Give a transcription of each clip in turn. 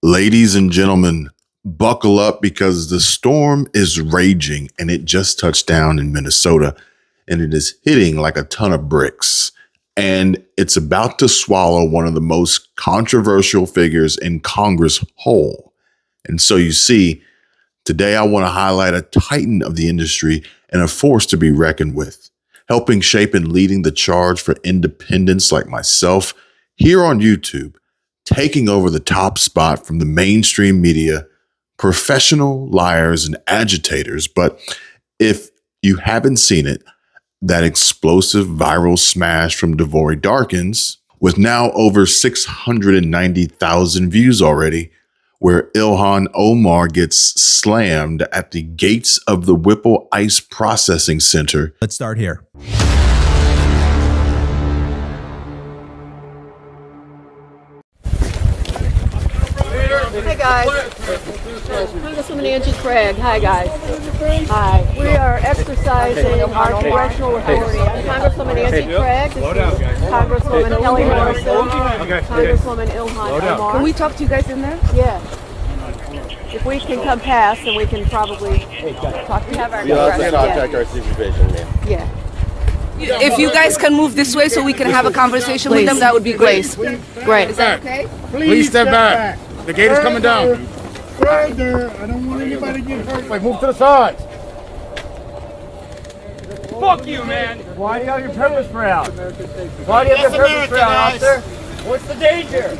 Ladies and gentlemen, buckle up because the storm is raging and it just touched down in Minnesota and it is hitting like a ton of bricks. And it's about to swallow one of the most controversial figures in Congress whole. And so you see, today I want to highlight a titan of the industry and a force to be reckoned with, helping shape and leading the charge for independents like myself here on YouTube, taking over the top spot from the mainstream media, professional liars and agitators. But if you haven't seen it, that explosive viral smash from Devory Darkins, with now over 690,000 views already, where Ilhan Omar gets slammed at the gates of the Whipple Ice Processing Center. Let's start here. Hey guys, Congresswoman Angie Craig. Hi guys. Hi. We are exercising our congressional authority. I'm Congresswoman Angie Craig. This is Congresswoman Kelly Morrison. Congresswoman Ilhan Omar. Can we talk to you guys in there? Yeah. If we can come past, then we can probably talk. We have our contact our supervision, man. Yeah. If you guys can move this way so we can have a conversation with them, that would be great. Great. Is that okay? Please step back. The gate is coming down. Further. I don't want anybody to get hurt. Wait, move to the side. Fuck you, man! Why do you have your pepper spray out? Why do you have your pepper spray out, officer? What's the danger?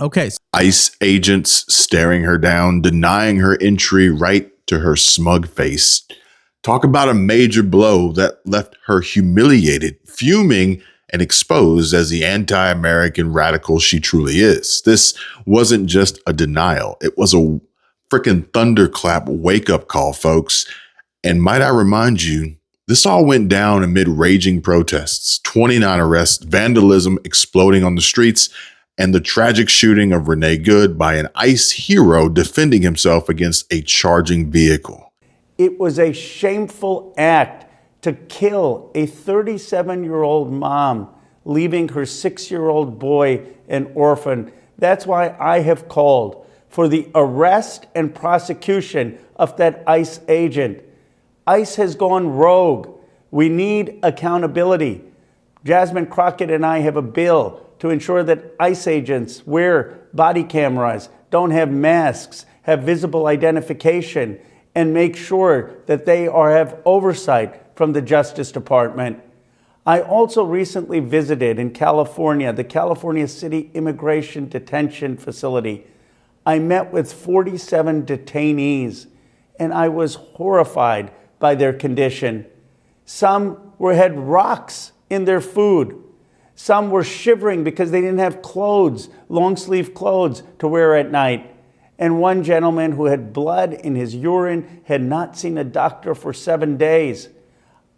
Okay. ICE agents staring her down, denying her entry right to her smug face. Talk about a major blow that left her humiliated, fuming, and exposed as the anti-American radical she truly is. This wasn't just a denial. It was a freaking thunderclap wake-up call, folks. And might I remind you, this all went down amid raging protests, 29 arrests, vandalism exploding on the streets, and the tragic shooting of Renee Good by an ICE hero defending himself against a charging vehicle. It was a shameful act to kill a 37-year-old mom, leaving her 6-year-old boy an orphan. That's why I have called for the arrest and prosecution of that ICE agent. ICE has gone rogue. We need accountability. Jasmine Crockett and I have a bill to ensure that ICE agents wear body cameras, don't have masks, have visible identification, and make sure that they have oversight from the Justice Department. I also recently visited in California, the California City Immigration Detention Facility. I met with 47 detainees, and I was horrified by their condition. Some had rocks in their food. Some were shivering because they didn't have clothes, long-sleeve clothes to wear at night. And one gentleman who had blood in his urine had not seen a doctor for 7 days.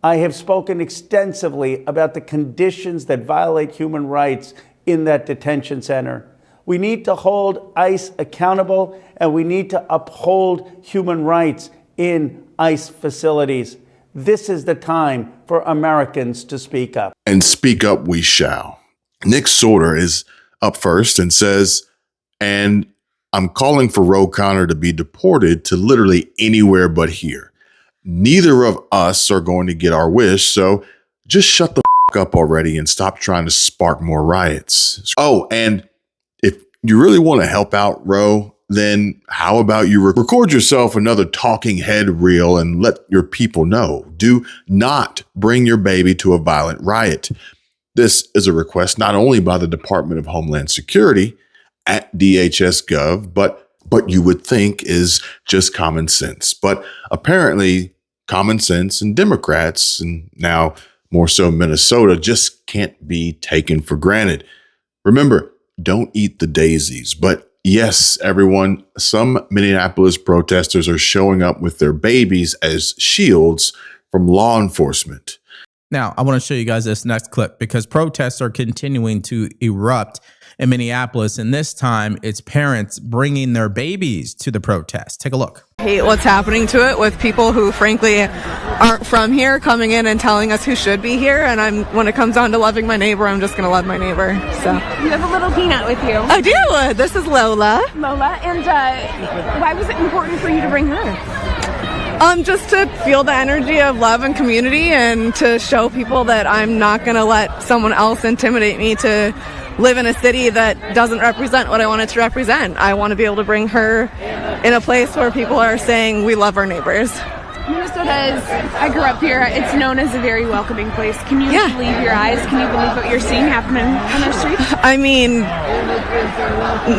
I have spoken extensively about the conditions that violate human rights in that detention center. We need to hold ICE accountable, and we need to uphold human rights in ICE facilities. This is the time for Americans to speak up. And speak up we shall. Nick Sorter is up first and says, and I'm calling for Ro Connor to be deported to literally anywhere but here. Neither of us are going to get our wish, so just shut the up already and stop trying to spark more riots. Oh, and if you really want to help out Ro, then how about you record yourself another talking head reel and let your people know. Do not bring your baby to a violent riot. This is a request not only by the Department of Homeland Security at DHS.gov, but you would think is just common sense. But apparently common sense and Democrats, and now more so Minnesota, just can't be taken for granted. Remember, don't eat the daisies. But yes, everyone, some Minneapolis protesters are showing up with their babies as shields from law enforcement. Now, I want to show you guys this next clip because protests are continuing to erupt in Minneapolis. And this time it's parents bringing their babies to the protest. Take a look. I hate what's happening to it with people who frankly aren't from here coming in and telling us who should be here. And when it comes down to loving my neighbor, I'm just going to love my neighbor. So you have a little peanut with you. I do. This is Lola. Lola. And why was it important for you to bring her? Just to feel the energy of love and community, and to show people that I'm not going to let someone else intimidate me to live in a city that doesn't represent what I want it to represent. I want to be able to bring her in a place where people are saying we love our neighbors. Minnesota is, I grew up here, it's known as a very welcoming place. Can you believe your eyes? Can you believe what you're seeing happening on our streets? I mean,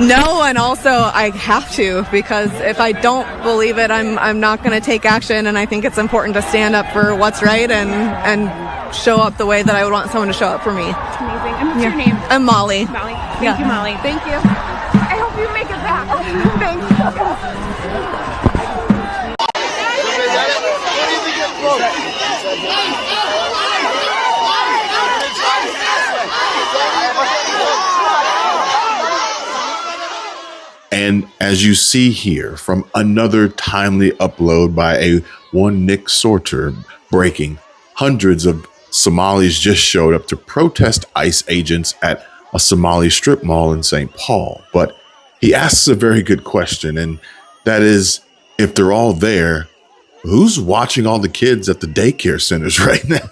no, and also I have to, because if I don't believe it, I'm not going to take action, and I think it's important to stand up for what's right and show up the way that I would want someone to show up for me. It's amazing. And what's your name? I'm Molly. Molly. Thank you, Molly. Thank you. I hope you make it back. Thank you. And as you see here from another timely upload by one Nick Sorter breaking, hundreds of Somalis just showed up to protest ICE agents at a Somali strip mall in St. Paul. But he asks a very good question, and that is, if they're all there, who's watching all the kids at the daycare centers right now?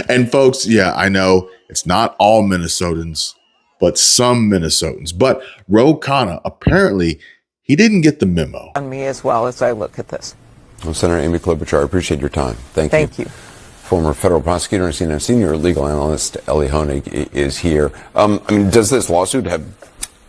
And folks, yeah, I know it's not all Minnesotans, but some Minnesotans. But Ro Khanna, apparently, he didn't get the memo. On me as well as I look at this. Well, Senator Amy Klobuchar, I appreciate your time. Thank you. Thank you. Former federal prosecutor and senior legal analyst Ilhan is here. I mean, does this lawsuit have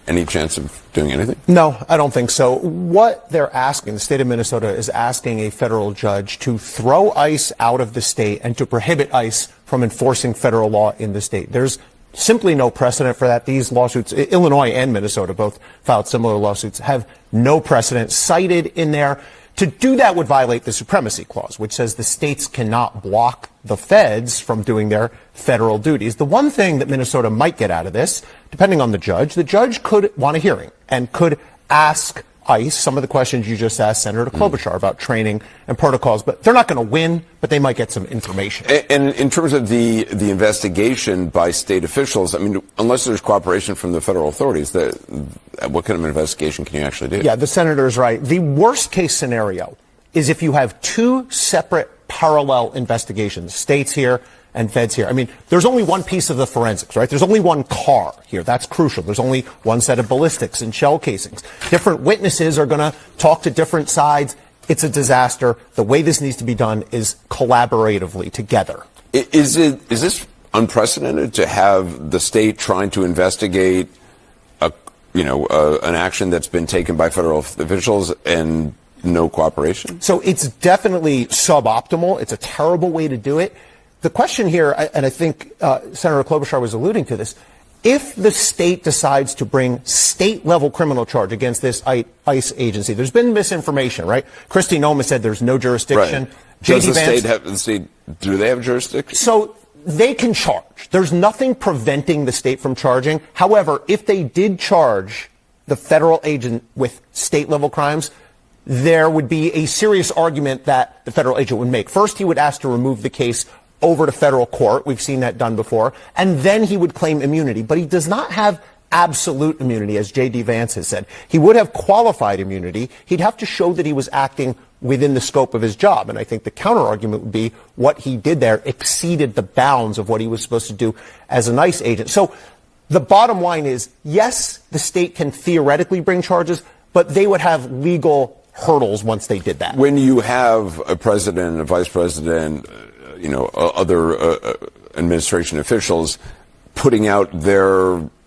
any chance of doing anything? No, I don't think so. What they're asking, the state of Minnesota is asking a federal judge to throw ICE out of the state and to prohibit ICE from enforcing federal law in the state. There's simply no precedent for that. These lawsuits, Illinois and Minnesota both filed similar lawsuits, have no precedent cited in there. To do that would violate the Supremacy Clause, which says the states cannot block the feds from doing their federal duties. The one thing that Minnesota might get out of this, depending on the judge could want a hearing and could ask ICE some of the questions you just asked Senator Klobuchar about training and protocols. But they're not going to win, but they might get some information. And in terms of the investigation by state officials, I mean, unless there's cooperation from the federal authorities, what kind of investigation can you actually do? Yeah, the senator's right. The worst case scenario is if you have two separate parallel investigations, states here and feds here. I mean, there's only one piece of the forensics, right? There's only one car here. That's crucial. There's only one set of ballistics and shell casings. Different witnesses are going to talk to different sides. It's a disaster. The way this needs to be done is collaboratively together. Is this unprecedented to have the state trying to investigate an action that's been taken by federal officials and no cooperation? So it's definitely suboptimal. It's a terrible way to do it. The question here, and I think Senator Klobuchar was alluding to this, if the state decides to bring state-level criminal charge against this ICE agency, there's been misinformation, right? Kristi Noem said there's no jurisdiction. Right. Does the state do they have jurisdiction? So they can charge. There's nothing preventing the state from charging. However, if they did charge the federal agent with state-level crimes, there would be a serious argument that the federal agent would make. First, he would ask to remove the case over to federal court. We've seen that done before. And then he would claim immunity. But he does not have absolute immunity, as J.D. Vance has said. He would have qualified immunity. He'd have to show that he was acting within the scope of his job. And I think the counter-argument would be what he did there exceeded the bounds of what he was supposed to do as an ICE agent. So the bottom line is, yes, the state can theoretically bring charges, but they would have legal hurdles once they did that. When you have a president, a vice president, other administration officials putting out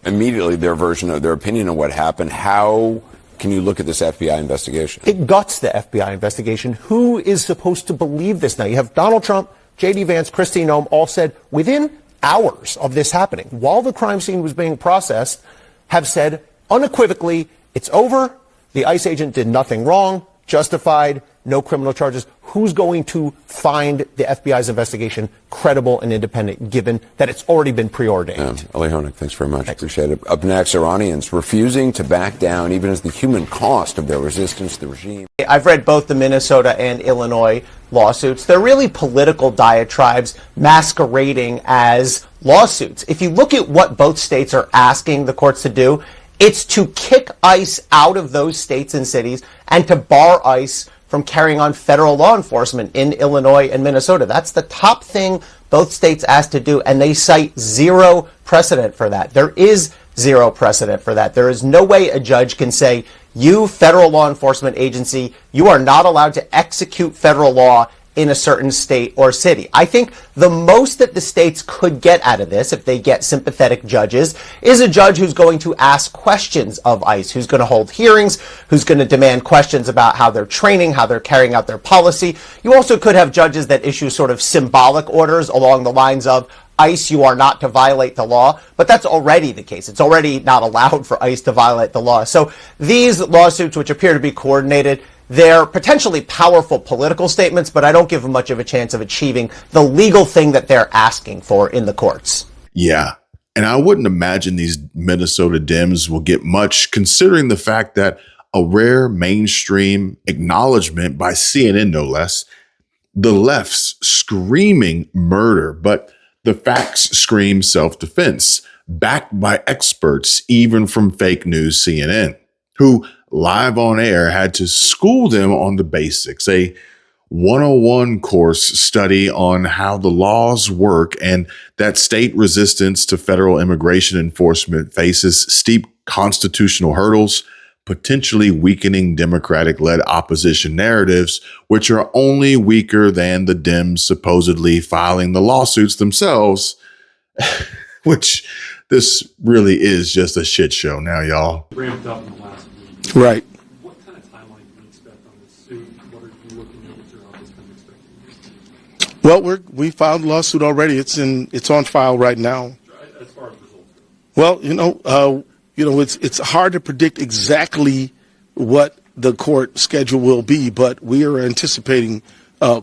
immediately their version of their opinion on what happened, how can you look at this FBI investigation? It guts the FBI investigation. Who is supposed to believe this now? You have Donald Trump, J.D. Vance, Kristi Noem all said within hours of this happening, while the crime scene was being processed, have said unequivocally, it's over. The ICE agent did nothing wrong. justified, no criminal charges. Who's going to find the FBI's investigation credible and independent, given that it's already been preordained? Ilhan, thanks very much. Appreciate it. Up next, Iranians refusing to back down even as the human cost of their resistance to the regime. I've read both the Minnesota and Illinois lawsuits. They're really political diatribes masquerading as lawsuits. If you look at what both states are asking the courts to do, it's to kick ICE out of those states and cities and to bar ICE from carrying on federal law enforcement in Illinois and Minnesota. That's the top thing both states asked to do, and they cite zero precedent for that. There is zero precedent for that. There is no way a judge can say, you federal law enforcement agency, you are not allowed to execute federal law in a certain state or city. I think the most that the states could get out of this, if they get sympathetic judges, is a judge who's going to ask questions of ICE, who's going to hold hearings, who's going to demand questions about how they're training, how they're carrying out their policy. You also could have judges that issue sort of symbolic orders along the lines of, ICE, you are not to violate the law, but that's already the case. It's already not allowed for ICE to violate the law. So these lawsuits, which appear to be coordinated, they're potentially powerful political statements, but I don't give them much of a chance of achieving the legal thing that they're asking for in the courts. Yeah. And I wouldn't imagine these Minnesota Dems will get much, considering the fact that a rare mainstream acknowledgement by CNN, no less, the left's screaming murder, but the facts scream self-defense, backed by experts, even from fake news CNN, who live on air had to school them on the basics, a 101 course study on how the laws work and that state resistance to federal immigration enforcement faces steep constitutional hurdles, potentially weakening Democratic-led opposition narratives, which are only weaker than the Dems supposedly filing the lawsuits themselves, which this really is just a shit show now, y'all. Ramped up in the last week. Right. What kind of timeline can we expect on this suit? What are you looking at? What's your office kind of expecting? Well, we filed a lawsuit already. It's on file right now. As far as results go. Well, it's hard to predict exactly what the court schedule will be, but we are anticipating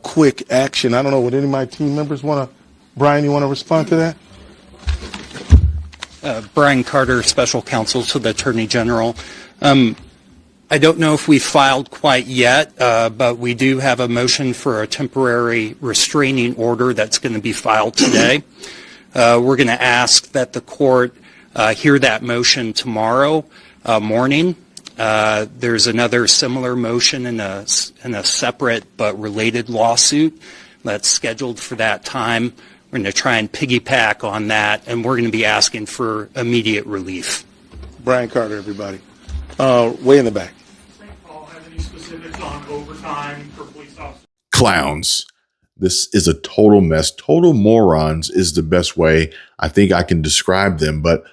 quick action. I don't know, would any of my team members want to, Brian, you want to respond to that? Brian Carter, Special Counsel to the Attorney General. I don't know if we filed quite yet, but we do have a motion for a temporary restraining order that's going to be filed today. We're going to ask that the court hear that motion tomorrow morning. There's another similar motion in a separate but related lawsuit that's scheduled for that time. We're going to try and piggyback on that, and we're going to be asking for immediate relief. Brian Carter, everybody. Way in the back. St. Paul have any specifics on overtime for police officers? Clowns. This is a total mess. Total morons is the best way I think I can describe them. But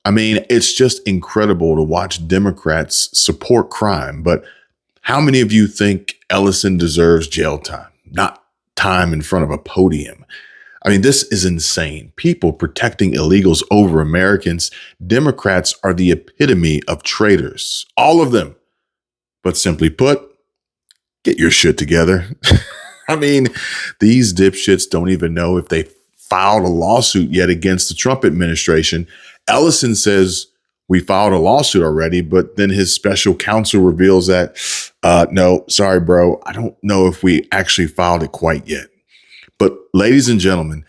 I mean, it's just incredible to watch Democrats support crime. But how many of you think Ellison deserves jail time, not time in front of a podium? I mean, this is insane. People protecting illegals over Americans. Democrats are the epitome of traitors. All of them. But simply put, get your shit together. I mean, these dipshits don't even know if they filed a lawsuit yet against the Trump administration. Ellison says we filed a lawsuit already, but then his special counsel reveals that, no, sorry, bro. I don't know if we actually filed it quite yet. But ladies and gentlemen,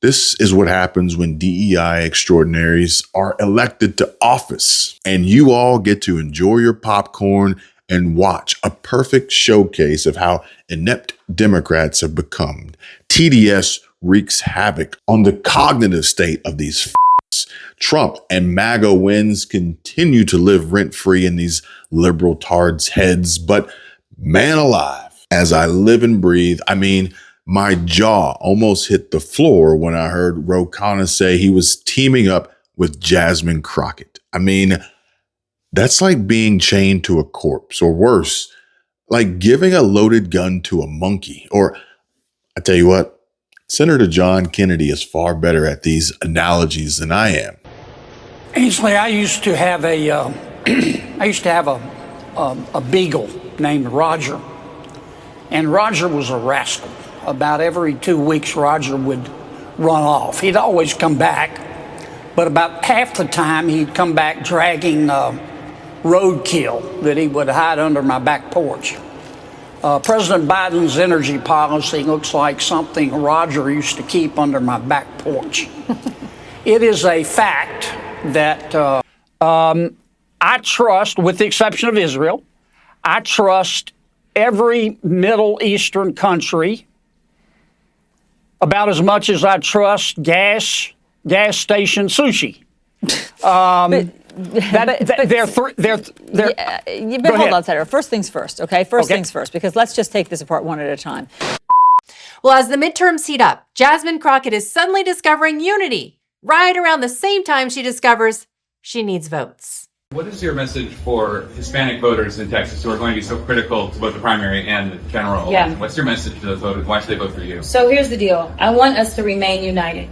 this is what happens when DEI extraordinaries are elected to office, and you all get to enjoy your popcorn and watch a perfect showcase of how inept Democrats have become. TDS wreaks havoc on the cognitive state of these f***s. Trump and MAGA wins continue to live rent-free in these liberal tards' heads, but man alive, as I live and breathe, I mean, my jaw almost hit the floor when I heard Ro Khanna say he was teaming up with Jasmine Crockett. I mean, that's like being chained to a corpse, or worse, like giving a loaded gun to a monkey. Or I tell you what, Senator John Kennedy is far better at these analogies than I am. Ainsley, I used to have a beagle, named Roger. And Roger was a rascal. About every 2 weeks, Roger would run off. He'd always come back, but about half the time he'd come back dragging roadkill that he would hide under my back porch. President Biden's energy policy looks like something Roger used to keep under my back porch. It is a fact that I trust, with the exception of Israel, I trust every Middle Eastern country about as much as I trust gas station sushi. You've been hold on, Senator. First things first, okay? First things first, because let's just take this apart one at a time. Well, as the midterms heat up, Jasmine Crockett is suddenly discovering unity right around the same time she discovers she needs votes. What is your message for Hispanic voters in Texas who are going to be so critical to both the primary and the general election? What's your message to those voters? Why should they vote for you? So here's the deal. I want us to remain united.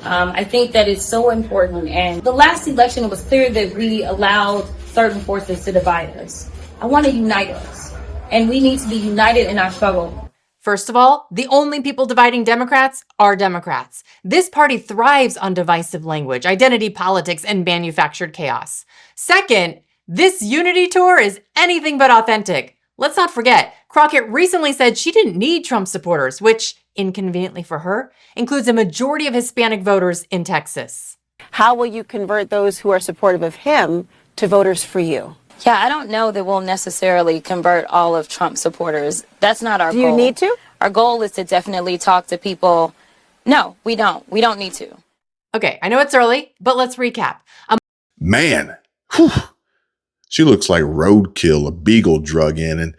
I think that is so important. And the last election, it was clear that we allowed certain forces to divide us. I want to unite us. And we need to be united in our struggle. First of all, the only people dividing Democrats are Democrats. This party thrives on divisive language, identity politics, and manufactured chaos. Second, this unity tour is anything but authentic. Let's not forget, Crockett recently said she didn't need Trump supporters, which, inconveniently for her, includes a majority of Hispanic voters in Texas. How will you convert those who are supportive of him to voters for you? Yeah, I don't know that we'll necessarily convert all of Trump supporters. That's not our goal. Do you need to? Our goal is to definitely talk to people. No, we don't. We don't need to. Okay, I know it's early, but let's recap. Man, whew, she looks like roadkill a beagle drug in, and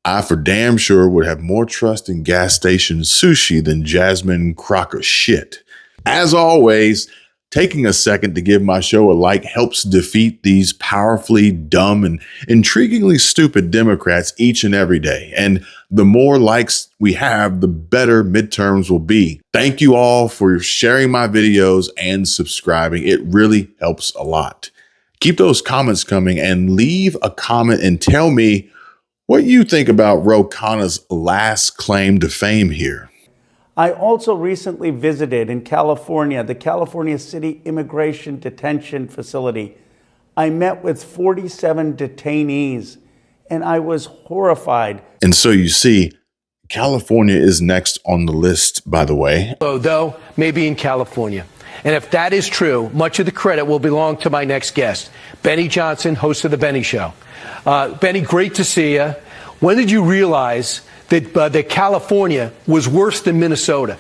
I for damn sure would have more trust in gas station sushi than Jasmine Crocker shit. As always, taking a second to give my show a like helps defeat these powerfully dumb and intriguingly stupid Democrats each and every day. And the more likes we have, the better midterms will be. Thank you all for sharing my videos and subscribing. It really helps a lot. Keep those comments coming and leave a comment and tell me what you think about Ro Khanna's last claim to fame here. I also recently visited in California, the California City Immigration Detention Facility. I met with 47 detainees, and I was horrified. And so you see, California is next on the list, by the way. Though, maybe in California. And if that is true, much of the credit will belong to my next guest, Benny Johnson, host of The Benny Show. Benny, great to see you. When did you realize that California was worse than Minnesota?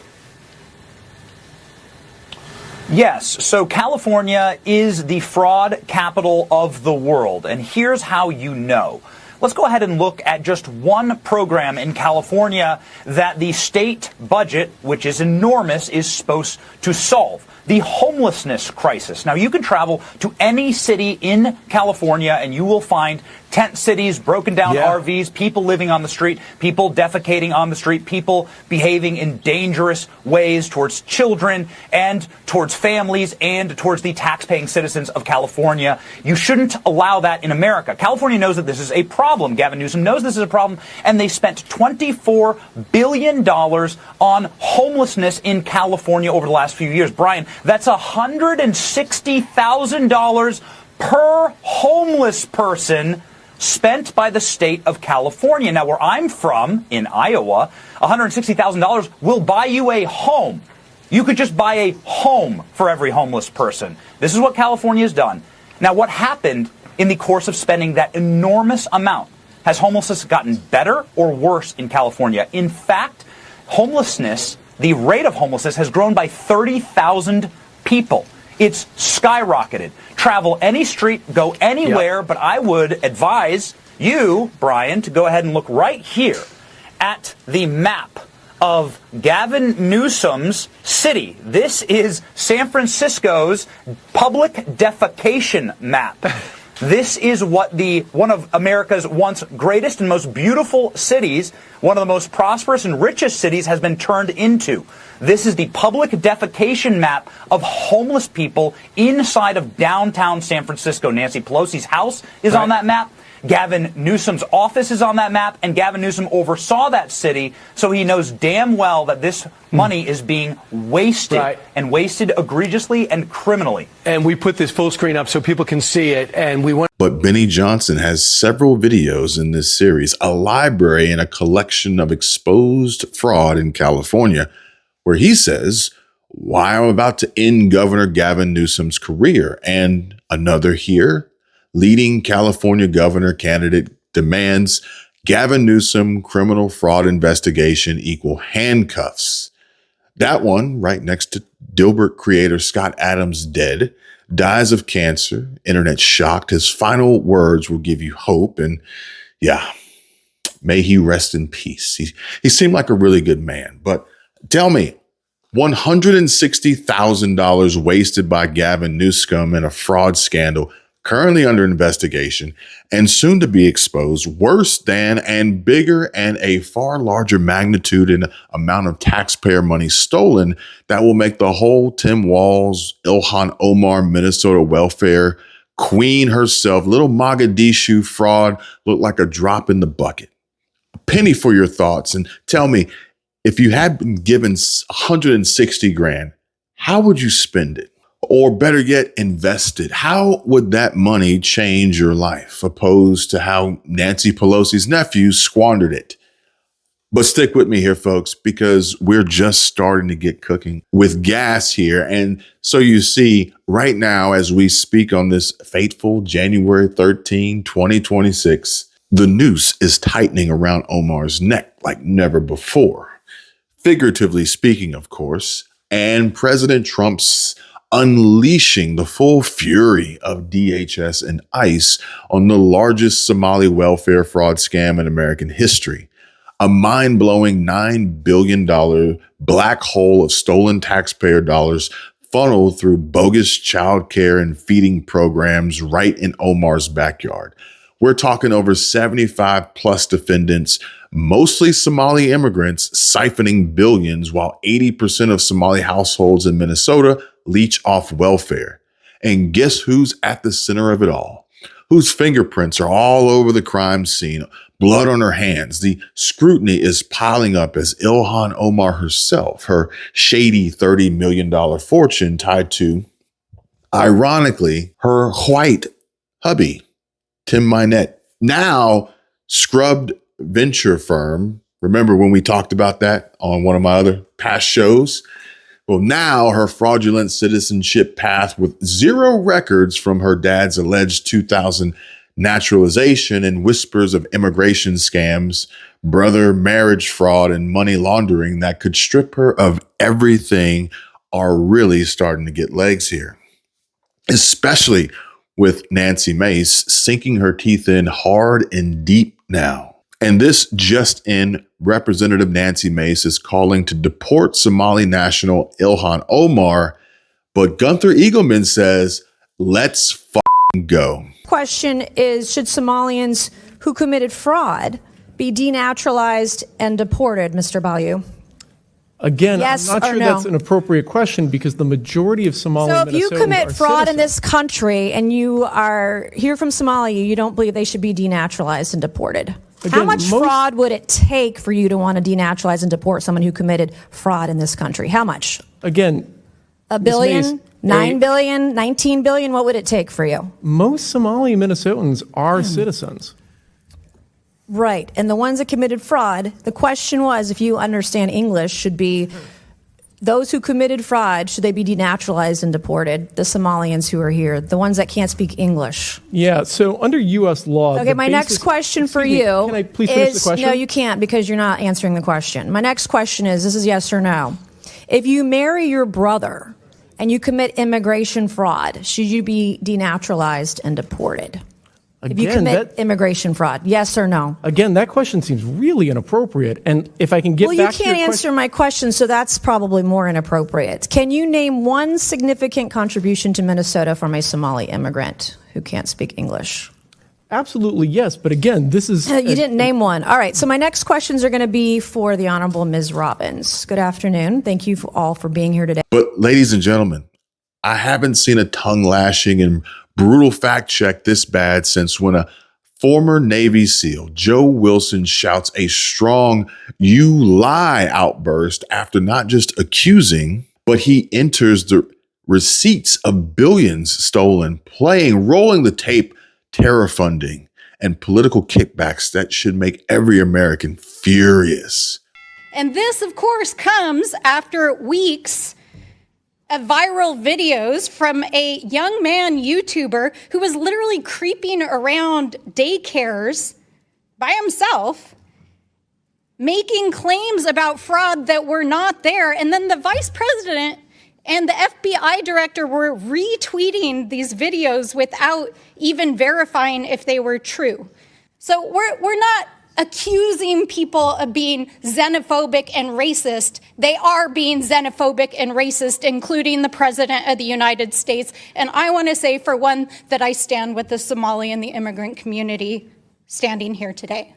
Yes, so California is the fraud capital of the world, and here's how you know. Let's go ahead and look at just one program in California that the state budget, which is enormous, is supposed to solve. The homelessness crisis. Now, you can travel to any city in California and you will find tent cities, broken down RVs, people living on the street, people defecating on the street, people behaving in dangerous ways towards children and towards families and towards the tax-paying citizens of California. You shouldn't allow that in America. California knows that this is a problem. Gavin Newsom knows this is a problem, and they spent $24 billion on homelessness in California over the last few years. Brian, that's $160,000 per homeless person spent by the state of California. Now, where I'm from, in Iowa, $160,000 will buy you a home. You could just buy a home for every homeless person. This is what California has done. Now, what happened in the course of spending that enormous amount? Has homelessness gotten better or worse in California? In fact, homelessness, the rate of homelessness has grown by 30,000 people. It's skyrocketed. Travel any street, go anywhere, but I would advise you, Brian, to go ahead and look right here at the map of Gavin Newsom's city. This is San Francisco's public defecation map. This is what one of America's once greatest and most beautiful cities, one of the most prosperous and richest cities, has been turned into. This is the public defecation map of homeless people inside of downtown San Francisco. Nancy Pelosi's house is on that map. Gavin Newsom's office is on that map, and Gavin Newsom oversaw that city, so he knows damn well that this money is being wasted, and wasted egregiously and criminally. And we put this full screen up so people can see it, and we want. But Benny Johnson has several videos in this series, a library and a collection of exposed fraud in California, where he says why I'm about to end Governor Gavin Newsom's career. And another here, leading California governor candidate demands Gavin Newsom criminal fraud investigation equal handcuffs. That one, right next to Dilbert creator Scott Adams dead, dies of cancer, internet shocked. His final words will give you hope. And yeah, may he rest in peace. He seemed like a really good man. But tell me, $160,000 wasted by Gavin Newsom in a fraud scandal currently under investigation and soon to be exposed, worse than and bigger and a far larger magnitude and amount of taxpayer money stolen that will make the whole Tim Walz, Ilhan Omar, Minnesota welfare queen herself, little Mogadishu fraud, look like a drop in the bucket. A penny for your thoughts, and tell me, if you had been given 160 grand, how would you spend it? Or better yet, invest it? How would that money change your life, opposed to how Nancy Pelosi's nephew squandered it? But stick with me here, folks, because we're just starting to get cooking with gas here. And so you see, right now, as we speak on this fateful January 13, 2026, the noose is tightening around Omar's neck like never before. Figuratively speaking, of course, and President Trump's unleashing the full fury of DHS and ICE on the largest Somali welfare fraud scam in American history. A mind-blowing $9 billion black hole of stolen taxpayer dollars funneled through bogus child care and feeding programs right in Omar's backyard. We're talking over 75 plus defendants, mostly Somali immigrants, siphoning billions, while 80% of Somali households in Minnesota leech off welfare. And guess who's at the center of it all? Whose fingerprints are all over the crime scene, blood on her hands. The scrutiny is piling up as Ilhan Omar herself, her shady $30 million fortune tied to, ironically, her white hubby, Tim Minette, now scrubbed venture firm. Remember when we talked about that on one of my other past shows? Well, now her fraudulent citizenship path with zero records from her dad's alleged 2000 naturalization and whispers of immigration scams, brother marriage fraud, and money laundering that could strip her of everything are really starting to get legs here, especially with Nancy Mace sinking her teeth in hard and deep now. And this just in, Representative Nancy Mace is calling to deport Somali national Ilhan Omar, but Gunther Eagleman says, let's go. Question is, should Somalians who committed fraud be denaturalized and deported, Mr. Bayou? Again, Yes I'm not or sure no? that's an appropriate question because the majority of Somali So if you Minnesotans commit are fraud in citizens. this country and you are here from Somalia, you don't believe they should be denaturalized and deported. How Again, much fraud would it take for you to want to denaturalize and deport someone who committed fraud in this country? How much? Again, A Ms. billion? Mace, 9 billion? 19 billion? What would it take for you? most Somali Minnesotans are citizens. Right. And the ones that committed fraud, the question was, if you understand English, should be those who committed fraud, should they be denaturalized and deported? The Somalians who are here, the ones that can't speak English. Yeah, so under U.S. law... Okay, the my basis- next question for Excuse me, you Can I please finish the is, question? no, you can't because you're not answering the question. My next question is, this is yes or no. If you marry your brother and you commit immigration fraud, should you be denaturalized and deported? If you Again, commit immigration fraud, yes or no? Again, that question seems really inappropriate. And if I can get Well, back you to can't your answer my question, so that's probably more inappropriate. Can you name one significant contribution to Minnesota from a Somali immigrant who can't speak English? Absolutely, yes. But again, this is... You didn't name one. All right, so my next questions are going to be for the Honorable Ms. Robbins. Good afternoon. Thank you all for being here today. But ladies and gentlemen, I haven't seen a tongue lashing and brutal fact check this bad since when a Former Navy SEAL Joe Wilson shouts a strong "you lie" outburst after not just accusing, but he enters the receipts of billions stolen, playing, rolling the tape, terror funding, and political kickbacks that should make every American furious. And this, of course, comes after weeks of viral videos from a young man YouTuber who was literally creeping around daycares by himself, making claims about fraud that were not there. And then the vice president and the FBI director were retweeting these videos without even verifying if they were true. So we're not accusing people of being xenophobic and racist. They are being xenophobic and racist, including the President of the United States. And I want to say, for one, that I stand with the Somali and the immigrant community standing here today.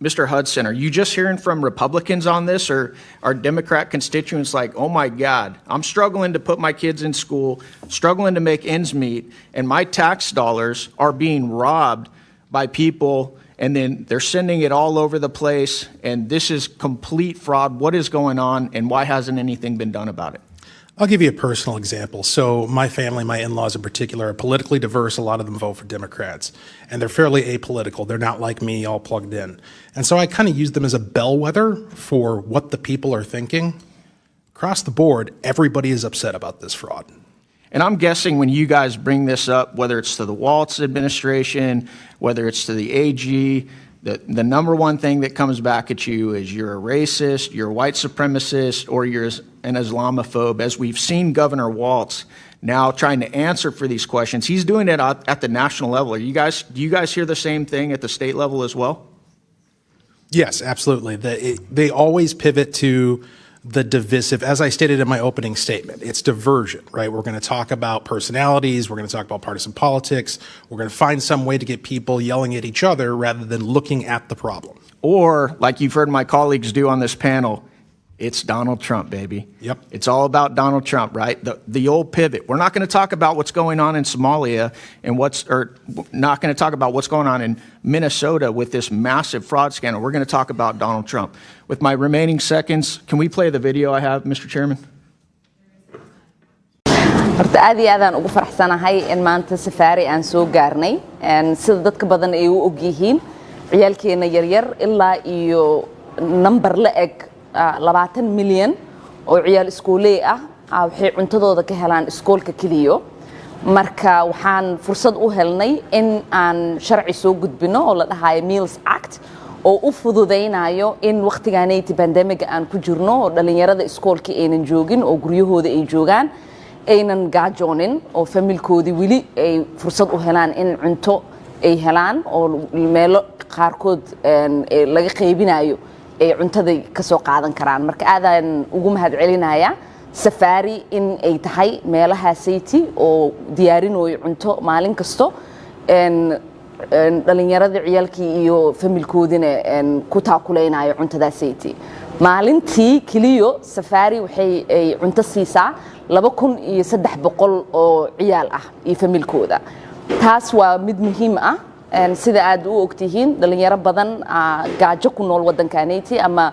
Mr. Hudson, are you just hearing from Republicans on this, or are Democrat constituents like, oh my God, I'm struggling to put my kids in school, struggling to make ends meet, and my tax dollars are being robbed by people, and then they're sending it all over the place, and this is complete fraud. What is going on, and why hasn't anything been done about it? I'll give you a personal example. So my family, my in-laws in particular, are politically diverse. A lot of them vote for Democrats, and they're fairly apolitical. They're not like me, all plugged in. And so I kind of use them as a bellwether for what the people are thinking. Across the board, everybody is upset about this fraud. And I'm guessing when you guys bring this up, whether it's to the Waltz administration, whether it's to the AG, the number one thing that comes back at you is you're a racist, you're a white supremacist, or you're an Islamophobe. As we've seen Governor Waltz now trying to answer for these questions, he's doing it at the national level. Do you guys hear the same thing at the state level as well? Yes, absolutely. They always pivot to the divisive, as I stated in my opening statement. It's diversion, right? We're going to talk about personalities. We're going to talk about partisan politics. We're going to find some way to get people yelling at each other rather than looking at the problem. Or, like you've heard my colleagues do on this panel, it's Donald Trump, baby. Yep. It's all about Donald Trump, right? The old pivot. We're not going to talk about what's going on in Somalia and not going to talk about what's going on in Minnesota with this massive fraud scandal. We're going to talk about Donald Trump. With my remaining seconds, can we play the video I have, Mr. Chairman? horta aad iyo aadaan ugu faraxsanahay in maanta safaari aan soo gaarnay sida dadka badan ay u og yihiin ciyaalkeena yaryar ilaa iyo number la eg 20 milyan oo ciyaal iskuuley ah waxay cuntadooda ka helaan iskoolka kaliya marka waxaan fursad u helnay in aan sharci soo gudbino oo la dhahayo Meals Act oo u fududeynayo in waqtigaanay pandemic aan ku jirno oo dhalinyarada iskoolka aynan joogin oo guryahooda ay joogaan aynan gaajoonin oo familkoodi wili ay fursad u helaan in cunto ay helaan oo meelo qaarkood laga qaybinayo ay cuntada ka soo qaadan karaan marka aadaan ugu mahadcelinayaa safari in ay tahay meelaha city oo diyaarinooyo cunto maalin kasto dhalinyarada ciyaalkii iyo familkoodina ku taakuleynaayo cuntada city maalintii kaliya safari waxay ay cunto siisaa 2300 oo ciyaal ah iyo familkooda taas waa mid muhiim ah sida aad u ogtihiin dhalinyaro badan gaajo ku nool wadankaanayti ama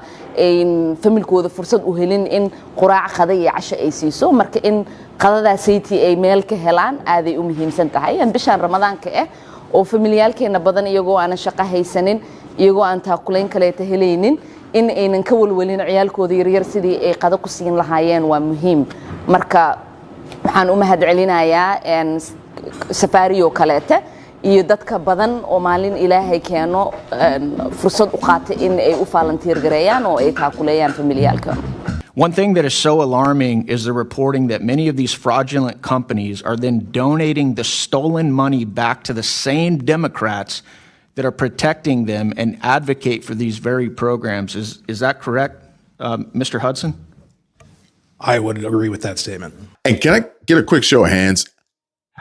familkooda fursad u helin in quraac qada iyo casho ay siiso marka in qadadaasaytii ay meel ka helaan aaday u muhiimsan tahay bishaan ramadaanka oo familiyaalkeena badan iyagoo aan shaqo haysanin iyagoo aan taakulayn kaleeta helaynin in aynan ka walwalin ciyaalkooda yaryar sidii ay qada ku siin lahaayeen waa muhiim marka waxaan u mahadcelinayaa safari oo kaleeta iyo dadka badan oo maalin ilaahay keeno fursad u qaata in ay u volunteer gareeyaan oo ay taakuleeyaan familiyaalka. One thing that is so alarming is the reporting that many of these fraudulent companies are then donating the stolen money back to the same Democrats that are protecting them and advocate for these very programs. Is that correct, Mr. Hudson? I would agree with that statement. And can I get a quick show of hands?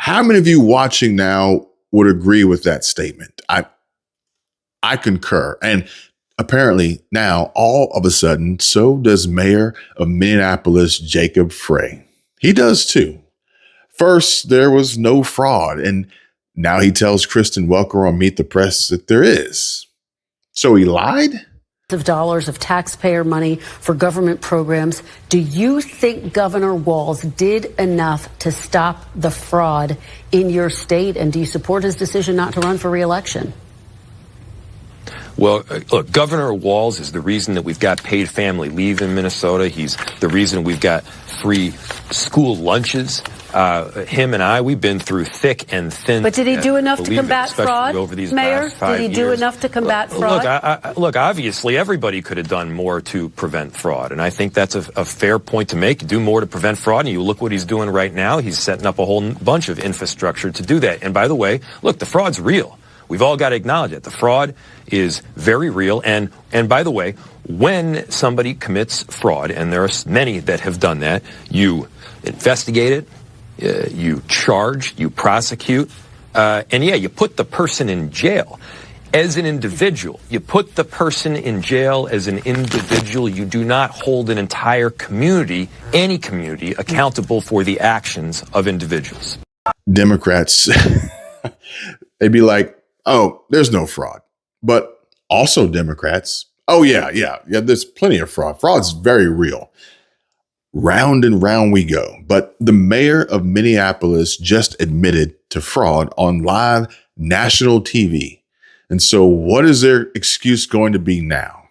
How many of you watching now would agree with that statement? I concur. And apparently now, all of a sudden, so does Mayor of Minneapolis, Jacob Frey. He does too. First, there was no fraud. And Now he tells Kristen Welker on Meet the Press that there is. So he lied? Of dollars of taxpayer money for government programs. Do you think Governor Walz did enough to stop the fraud in your state? And do you support his decision not to run for re-election? Well, look, Governor Walz is the reason that we've got paid family leave in Minnesota. He's the reason we've got free school lunches. Him and I, we've been through thick and thin. But did he do enough to combat fraud, over these Mayor? past 5 Did he do years? enough to combat fraud? Look, obviously everybody could have done more to prevent fraud, and I think that's a fair point to make. Do more to prevent fraud, and you look what he's doing right now. He's setting up a whole bunch of infrastructure to do that. And by the way, look, the fraud's real. We've all got to acknowledge it. The fraud is very real. And by the way, when somebody commits fraud, and there are many that have done that, you investigate it, you charge, you prosecute, and yeah, you put the person in jail. As an individual, you put the person in jail as an individual. You do not hold an entire community, any community, accountable for the actions of individuals. Democrats, they'd be like, oh, there's no fraud. But also Democrats, oh, yeah, there's plenty of fraud. Fraud's very real. Round and round we go. But the mayor of Minneapolis just admitted to fraud on live national TV. And so what is their excuse going to be now?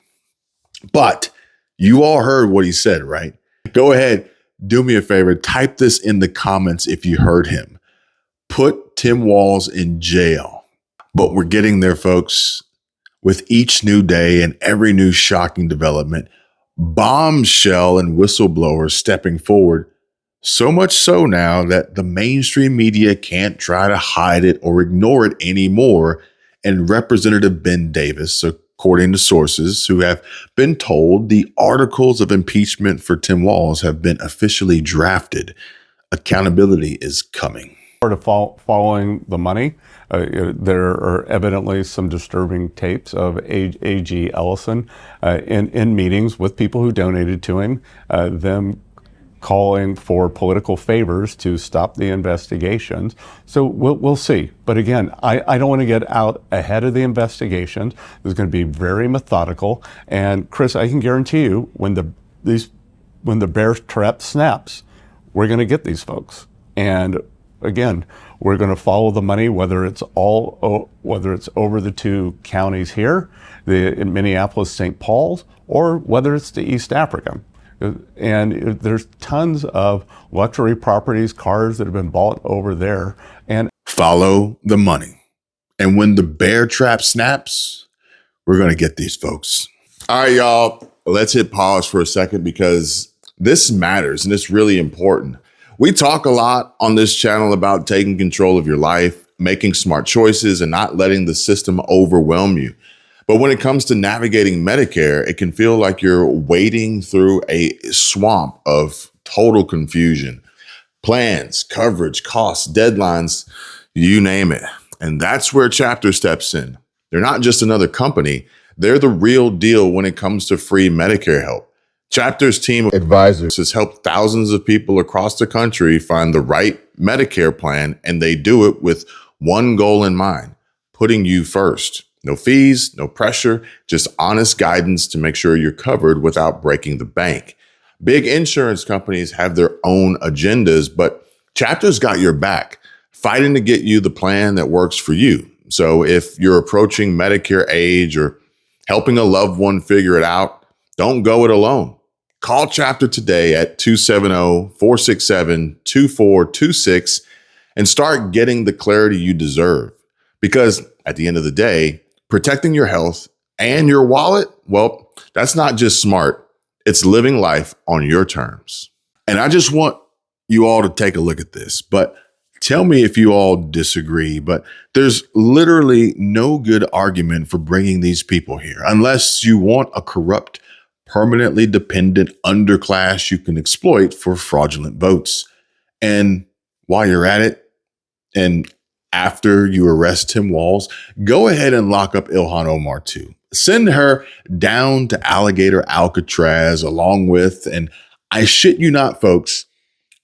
But you all heard what he said, right? Go ahead, do me a favor, type this in the comments if you heard him. Put Tim Walz in jail. But we're getting there, folks. With each new day and every new shocking development, bombshell and whistleblowers stepping forward, so much so now that the mainstream media can't try to hide it or ignore it anymore. And Representative Ben Davis, according to sources who have been told, the articles of impeachment for Tim Walz have been officially drafted. Accountability is coming. Part of following the money, there are evidently some disturbing tapes of A.G. Ellison in meetings with people who donated to him, them calling for political favors to stop the investigations. So we'll see. But again, I don't want to get out ahead of the investigations. There's going to be very methodical. And Chris, I can guarantee you, when the bear trap snaps, we're going to get these folks. And again, we're going to follow the money, whether it's over the two counties here, in Minneapolis, St. Paul's, or whether it's to East Africa. And there's tons of luxury properties, cars that have been bought over there. And follow the money. And when the bear trap snaps, we're going to get these folks. All right, y'all, let's hit pause for a second because this matters and it's really important. We talk a lot on this channel about taking control of your life, making smart choices, and not letting the system overwhelm you. But when it comes to navigating Medicare, it can feel like you're wading through a swamp of total confusion. Plans, coverage, costs, deadlines, you name it. And that's where Chapter steps in. They're not just another company. They're the real deal when it comes to free Medicare help. Chapter's team of advisors has helped thousands of people across the country find the right Medicare plan, and they do it with one goal in mind, putting you first. No fees, no pressure, just honest guidance to make sure you're covered without breaking the bank. Big insurance companies have their own agendas, but Chapter's got your back, fighting to get you the plan that works for you. So if you're approaching Medicare age or helping a loved one figure it out, don't go it alone. Call Chapter today at 270-467-2426 and start getting the clarity you deserve. Because at the end of the day, protecting your health and your wallet, well, that's not just smart. It's living life on your terms. And I just want you all to take a look at this, but tell me if you all disagree. But there's literally no good argument for bringing these people here unless you want a corrupt, permanently dependent underclass you can exploit for fraudulent votes. And while you're at it, and after you arrest Tim Walz, go ahead and lock up Ilhan Omar too. Send her down to Alligator Alcatraz along with, and I shit you not, folks,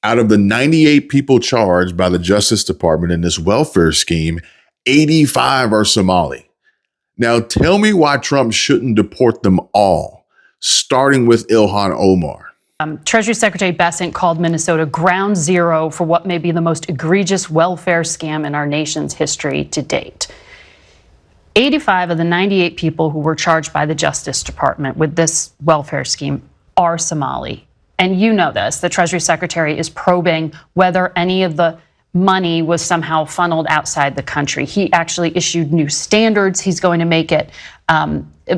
out of the 98 people charged by the Justice Department in this welfare scheme, 85 are Somali. Now tell me why Trump shouldn't deport them all, starting with Ilhan Omar. Treasury Secretary Bessent called Minnesota ground zero for what may be the most egregious welfare scam in our nation's history to date. 85 of the 98 people who were charged by the Justice Department with this welfare scheme are Somali. And you know this. The Treasury Secretary is probing whether any of the money was somehow funneled outside the country. He actually issued new standards. He's going to make it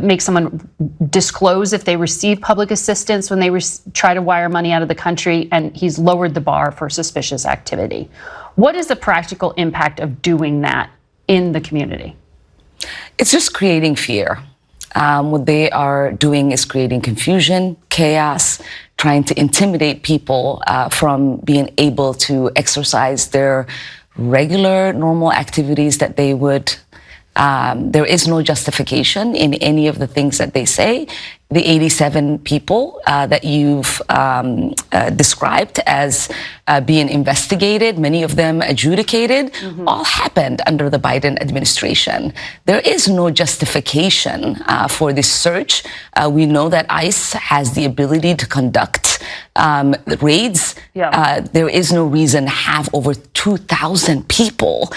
make someone disclose if they receive public assistance when they try to wire money out of the country, and he's lowered the bar for suspicious activity. What is the practical impact of doing that in the community? It's just creating fear. What they are doing is creating confusion, chaos, trying to intimidate people from being able to exercise their regular, normal activities that they would. There is no justification in any of the things that they say. The 87 people that you've described as being investigated, many of them adjudicated, all happened under the Biden administration. There is no justification for this search. We know that ICE has the ability to conduct raids. There is no reason to have over 2,000 people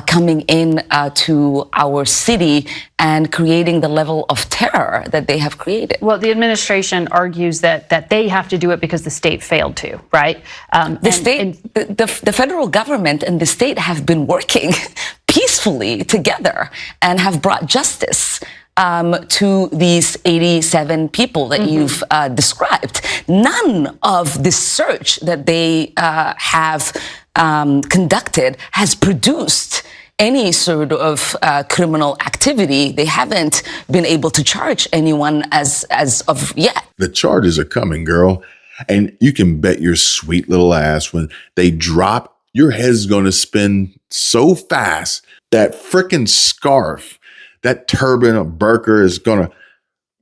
coming in to our city and creating the level of terror that they have created. Well, the administration argues that they have to do it because the state failed to, right? The federal government and the state have been working peacefully together and have brought justice to these 87 people that you've described. None of this search that they have conducted has produced any sort of criminal activity. They haven't been able to charge anyone as of yet. The charges are coming, girl. And you can bet your sweet little ass when they drop, your head's going to spin so fast that frickin' scarf, that turban or burqa is going to,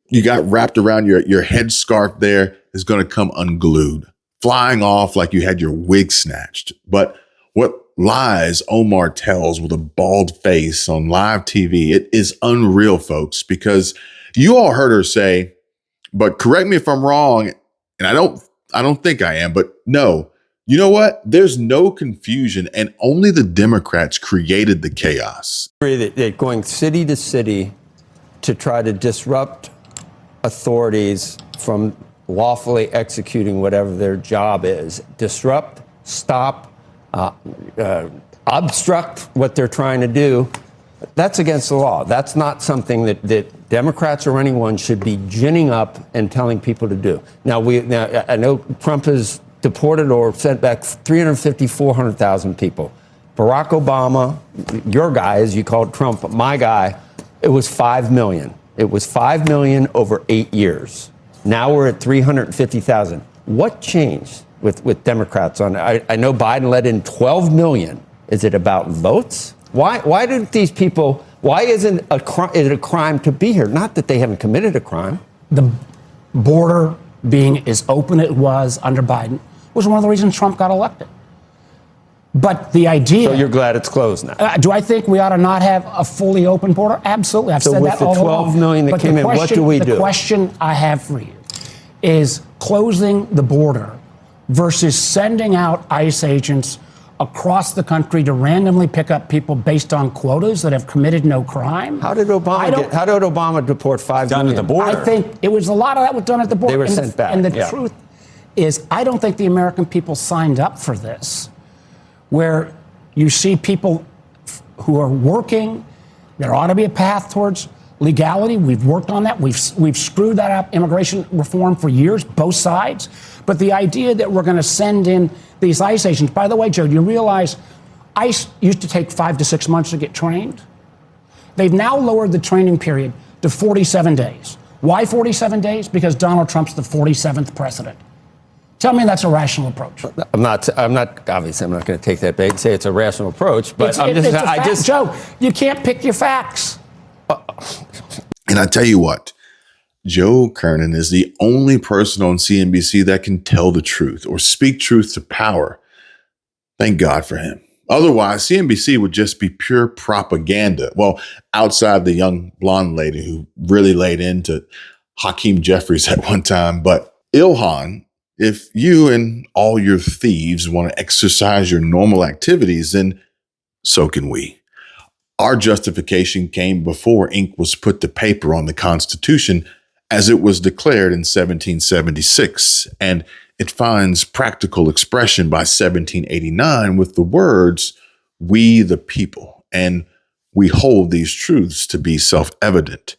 you got wrapped around your head scarf there, is going to come unglued, flying off like you had your wig snatched. But what lies Omar tells with a bald face on live TV, it is unreal, folks, because you all heard her say, but correct me if I'm wrong, and I don't think I am, but no, you know what? There's no confusion, and only the Democrats created the chaos. They're going city to city to try to disrupt authorities from lawfully executing whatever their job is. Disrupt, stop, obstruct what they're trying to do. That's against the law. That's not something that Democrats or anyone should be ginning up and telling people to do. Now, I know Trump has deported or sent back 350, 400,000 people. Barack Obama, your guy, as you called Trump, my guy, it was 5 million. It was 5 million over 8 years. Now we're at 350,000. What changed with Democrats on it? I know Biden let in 12 million. Is it about votes? Why did these people, why isn't it a crime to be here? Not that they haven't committed a crime. The border being as open as it was under Biden was one of the reasons Trump got elected. But the idea... So you're glad it's closed now? Do I think we ought to not have a fully open border? Absolutely. I've said that all along. So with the 12 million that came in, what do we do? The question I have for you is closing the border versus sending out ICE agents across the country to randomly pick up people based on quotas that have committed no crime. How did Obama deport 5 million? Done at the border. I think it was a lot of that was done at the border. They were sent back. And the truth is, I don't think the American people signed up for this, where you see people who are working. There ought to be a path towards legality. We've worked on that. We've screwed that up, immigration reform, for years, both sides. But the idea that we're going to send in these ICE agents, by the way, Joe, do you realize ICE used to take 5 to 6 months to get trained? They've now lowered the training period to 47 days. Why 47 days? Because Donald Trump's the 47th president. Tell me that's a rational approach. I'm not obviously I'm not going to take that bait and say it's a rational approach, but Joe, you can't pick your facts. And I tell you what, Joe Kernan is the only person on CNBC that can tell the truth or speak truth to power. Thank God for him. Otherwise, CNBC would just be pure propaganda. Well, outside the young blonde lady who really laid into Hakeem Jeffries at one time. But Ilhan, if you and all your thieves want to exercise your normal activities, then so can we. Our justification came before ink was put to paper on the Constitution as it was declared in 1776, and it finds practical expression by 1789 with the words, "We the people," and we hold these truths to be self-evident.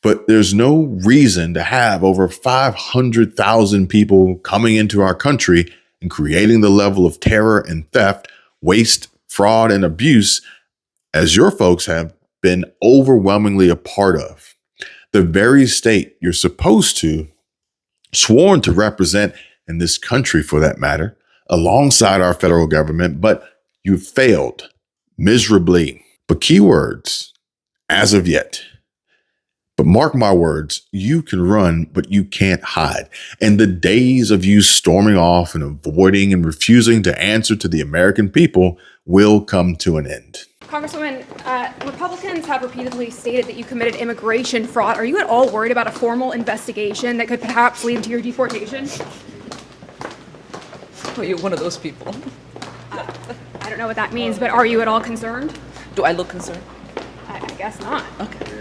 But there's no reason to have over 500,000 people coming into our country and creating the level of terror and theft, waste, fraud, and abuse as your folks have been overwhelmingly a part of. The very state you're supposed to, sworn to represent in this country for that matter, alongside our federal government, but you failed miserably. But keywords, as of yet. But mark my words, you can run, but you can't hide. And the days of you storming off and avoiding and refusing to answer to the American people will come to an end. Congresswoman, Republicans have repeatedly stated that you committed immigration fraud. Are you at all worried about a formal investigation that could perhaps lead to your deportation? Are you one of those people? I don't know what that means, but are you at all concerned? Do I look concerned? I guess not. Okay.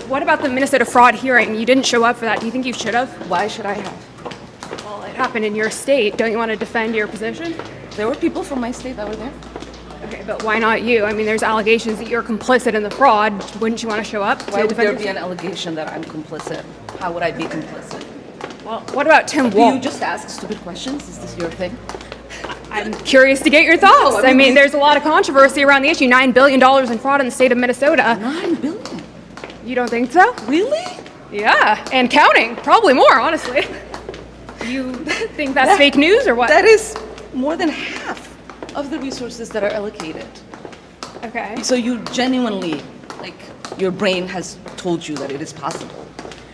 What about the Minnesota fraud hearing? You didn't show up for that. Do you think you should have? Why should I have? Well, it happened in your state. Don't you want to defend your position? There were people from my state that were there. Okay, but why not you? I mean, there's allegations that you're complicit in the fraud. Wouldn't you want to show up? Why would there be an allegation that I'm complicit? How would I be complicit? Well, what about Tim Do Walz? you just ask stupid questions? Is this your thing? I'm curious to get your thoughts. I mean, there's a lot of controversy around the issue. $9 billion in fraud in the state of Minnesota. $9 billion? You don't think so? Really? Yeah, and counting. Probably more, honestly. You think that's fake news or what? That is more than half of the resources that are allocated. Okay. So you genuinely, your brain has told you that it is possible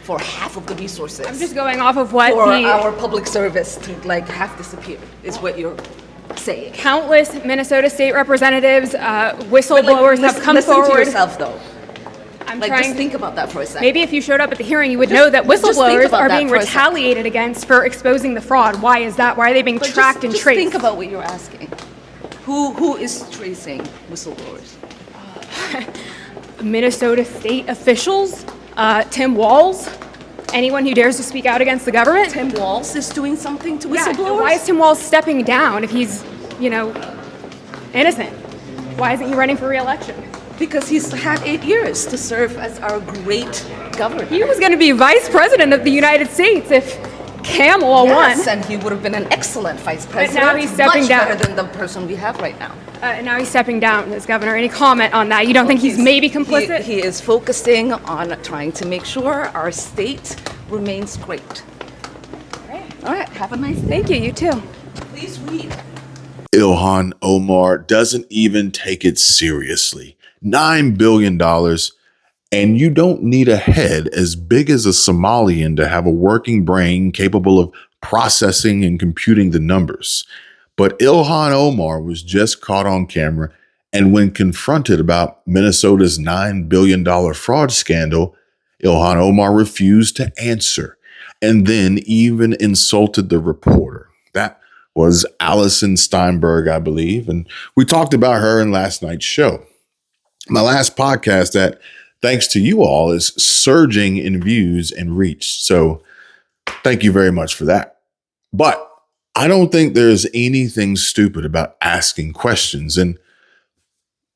for half of the resources. I'm just going off of what for our public service to half disappear is what you're saying. Countless Minnesota state representatives, whistleblowers have come listen forward. to yourself, though. I'm just trying. think about that for a second. Maybe if you showed up at the hearing, you would know that whistleblowers are being retaliated against for exposing the fraud. Why is that? Why are they being tracked and traced? Think about what you're asking. Who is tracing whistleblowers? Minnesota state officials, Tim Walz, anyone who dares to speak out against the government. Tim Walz is doing something to whistleblowers? Yeah, why is Tim Walz stepping down if he's, innocent? Why isn't he running for re-election? Because he's had 8 years to serve as our great governor. He was going to be vice president of the United States if Kamala won. Yes, and he would have been an excellent vice president. But now he's stepping down. Much better than the person we have right now. And now he's stepping down as governor. Any comment on that? You don't think he's maybe complicit? He is focusing on trying to make sure our state remains great. All right, have a nice day. Thank you, you too. Please read. Ilhan Omar doesn't even take it seriously. $9 billion. And you don't need a head as big as a Somalian to have a working brain capable of processing and computing the numbers. But Ilhan Omar was just caught on camera, and when confronted about Minnesota's $9 billion fraud scandal, Ilhan Omar refused to answer and then even insulted the reporter. That was Allison Steinberg, I believe, and we talked about her in last night's show. My last podcast that, thanks to you all, is surging in views and reach. So thank you very much for that. But I don't think there's anything stupid about asking questions. And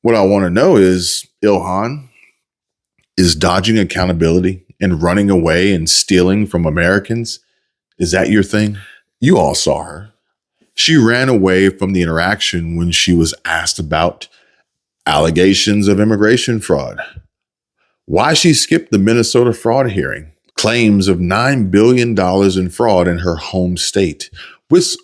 what I want to know is, Ilhan, is dodging accountability and running away and stealing from Americans, is that your thing? You all saw her. She ran away from the interaction when she was asked about allegations of immigration fraud. Why she skipped the Minnesota fraud hearing, claims of $9 billion in fraud in her home state,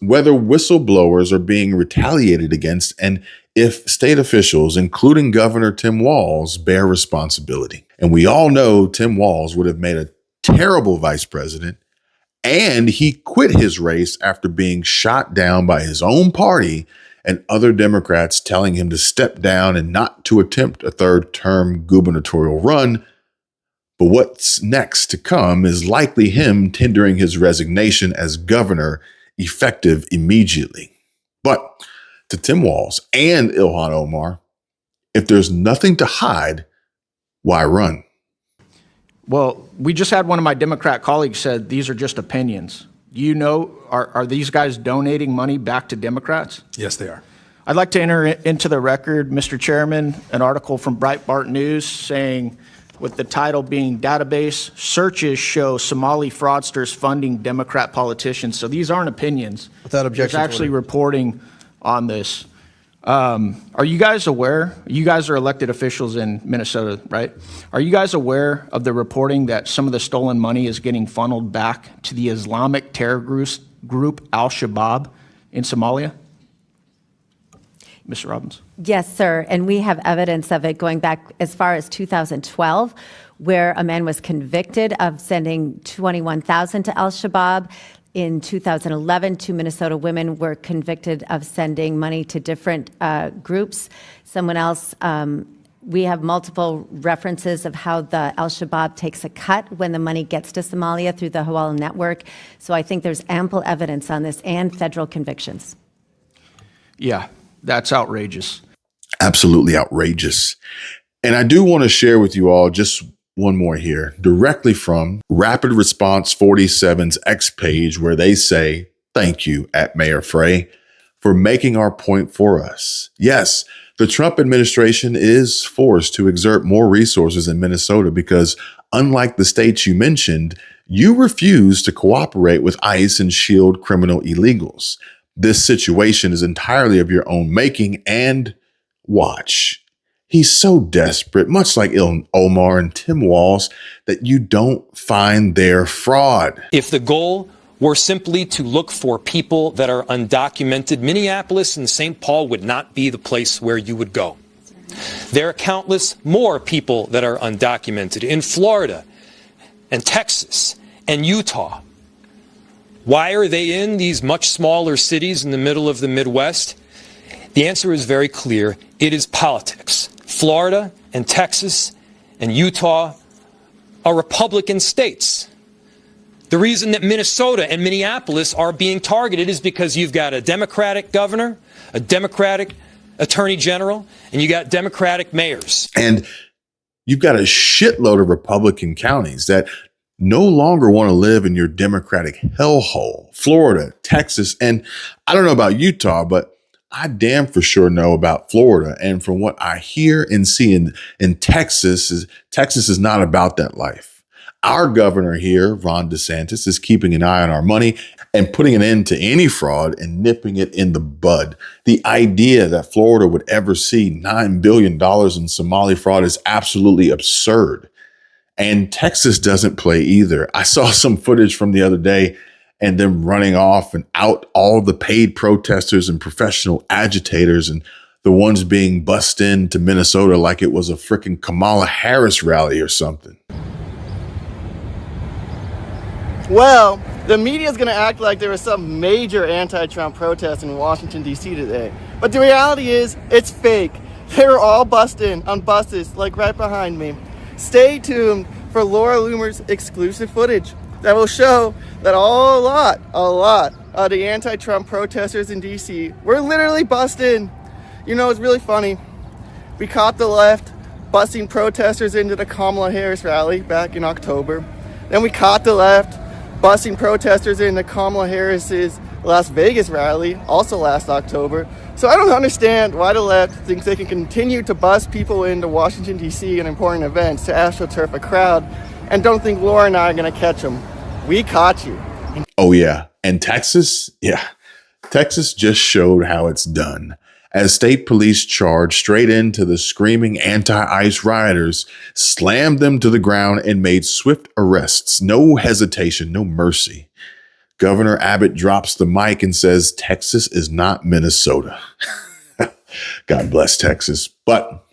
whether whistleblowers are being retaliated against, and if state officials, including Governor Tim Walz, bear responsibility. And we all know Tim Walz would have made a terrible vice president, and he quit his race after being shot down by his own party and other Democrats telling him to step down and not to attempt a third-term gubernatorial run. But what's next to come is likely him tendering his resignation as governor, effective immediately. But to Tim Walz and Ilhan Omar, if there's nothing to hide, why run? Well, we just had one of my Democrat colleagues said these are just opinions. You know, are these guys donating money back to Democrats? Yes, they are. I'd like to enter into the record, Mr. Chairman, an article from Breitbart News saying, with the title being Database Searches Show Somali Fraudsters Funding Democrat Politicians. So these aren't opinions. Without objection. There's actually reporting on this. Are you guys aware? You guys are elected officials in Minnesota, right? Are you guys aware of the reporting that some of the stolen money is getting funneled back to the Islamic terror group Al-Shabaab in Somalia? Mr. Robbins? Yes, sir. And we have evidence of it going back as far as 2012, where a man was convicted of sending $21,000 to Al-Shabaab. In 2011, 2 Minnesota women were convicted of sending money to different groups. Someone else, we have multiple references of how the Al-Shabaab takes a cut when the money gets to Somalia through the Hawala network. So I think there's ample evidence on this and federal convictions. Yeah, that's outrageous. Absolutely outrageous. And I do want to share with you all just one more here, directly from Rapid Response 47's X page, where they say, "Thank you, @Mayor Frey, for making our point for us. Yes, the Trump administration is forced to exert more resources in Minnesota because, unlike the states you mentioned, you refuse to cooperate with ICE and shield criminal illegals. This situation is entirely of your own making, and watch." He's so desperate, much like Ilhan Omar and Tim Walz, that you don't find their fraud. If the goal were simply to look for people that are undocumented, Minneapolis and St. Paul would not be the place where you would go. There are countless more people that are undocumented in Florida and Texas and Utah. Why are they in these much smaller cities in the middle of the Midwest? The answer is very clear. It is politics. Florida and Texas and Utah are Republican states. The reason that Minnesota and Minneapolis are being targeted is because you've got a Democratic governor, a Democratic attorney general, and you got Democratic mayors. And you've got a shitload of Republican counties that no longer want to live in your Democratic hellhole. Florida, Texas, and I don't know about Utah, but I damn for sure know about Florida. And from what I hear and see in Texas is not about that life. Our governor here, Ron DeSantis, is keeping an eye on our money and putting an end to any fraud and nipping it in the bud. The idea that Florida would ever see $9 billion in Somali fraud is absolutely absurd. And Texas doesn't play either. I saw some footage from the other day and them running off and out all the paid protesters and professional agitators and the ones being bussed into Minnesota like it was a freaking Kamala Harris rally or something. Well, the media is going to act like there was some major anti-Trump protest in Washington, D.C. today. But the reality is, it's fake. They were all bussed in on buses, like right behind me. Stay tuned for Laura Loomer's exclusive footage that will show that a lot of the anti-Trump protesters in D.C. were literally bussed in. You know, it's really funny. We caught the left busing protesters into the Kamala Harris rally back in October. Then we caught the left busing protesters into Kamala Harris's Las Vegas rally, also last October. So I don't understand why the left thinks they can continue to bus people into Washington, D.C. and important events to astroturf a crowd and don't think Laura and I are going to catch them. We caught you. Oh, yeah. And Texas? Yeah. Texas just showed how it's done. As state police charged straight into the screaming anti-ICE rioters, slammed them to the ground and made swift arrests. No hesitation, no mercy. Governor Abbott drops the mic and says, Texas is not Minnesota. God bless Texas. But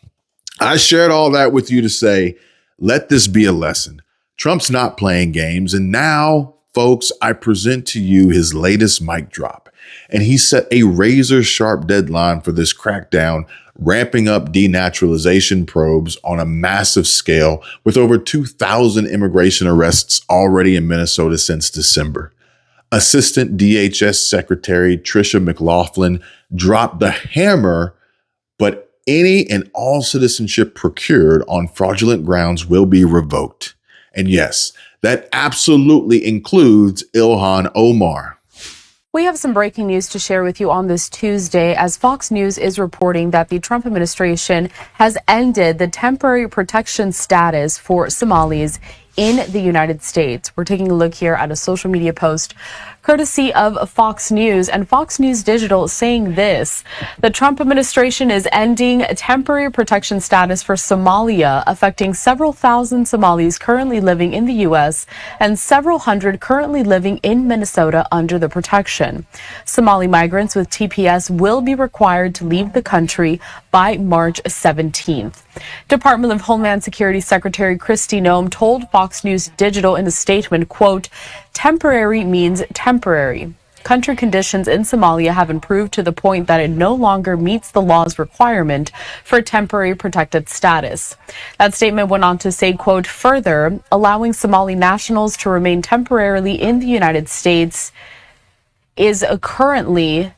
I shared all that with you to say, let this be a lesson. Trump's not playing games. And now, folks, I present to you his latest mic drop. And he set a razor-sharp deadline for this crackdown, ramping up denaturalization probes on a massive scale with over 2,000 immigration arrests already in Minnesota since December. Assistant DHS Secretary Tricia McLaughlin dropped the hammer, but any and all citizenship procured on fraudulent grounds will be revoked. And yes, that absolutely includes Ilhan Omar. We have some breaking news to share with you on this Tuesday, as Fox News is reporting that the Trump administration has ended the temporary protection status for Somalis in the United States. We're taking a look here at a social media post courtesy of Fox News, and Fox News Digital saying this: the Trump administration is ending temporary protection status for Somalia, affecting several thousand Somalis currently living in the U.S. and several hundred currently living in Minnesota under the protection. Somali migrants with TPS will be required to leave the country by March 17th. Department of Homeland Security Secretary Kristi Noem told Fox News Digital in a statement, quote, "Temporary means temporary. Country conditions in Somalia have improved to the point that it no longer meets the law's requirement for temporary protected status." That statement went on to say, quote, "Further, allowing Somali nationals to remain temporarily in the United States is currently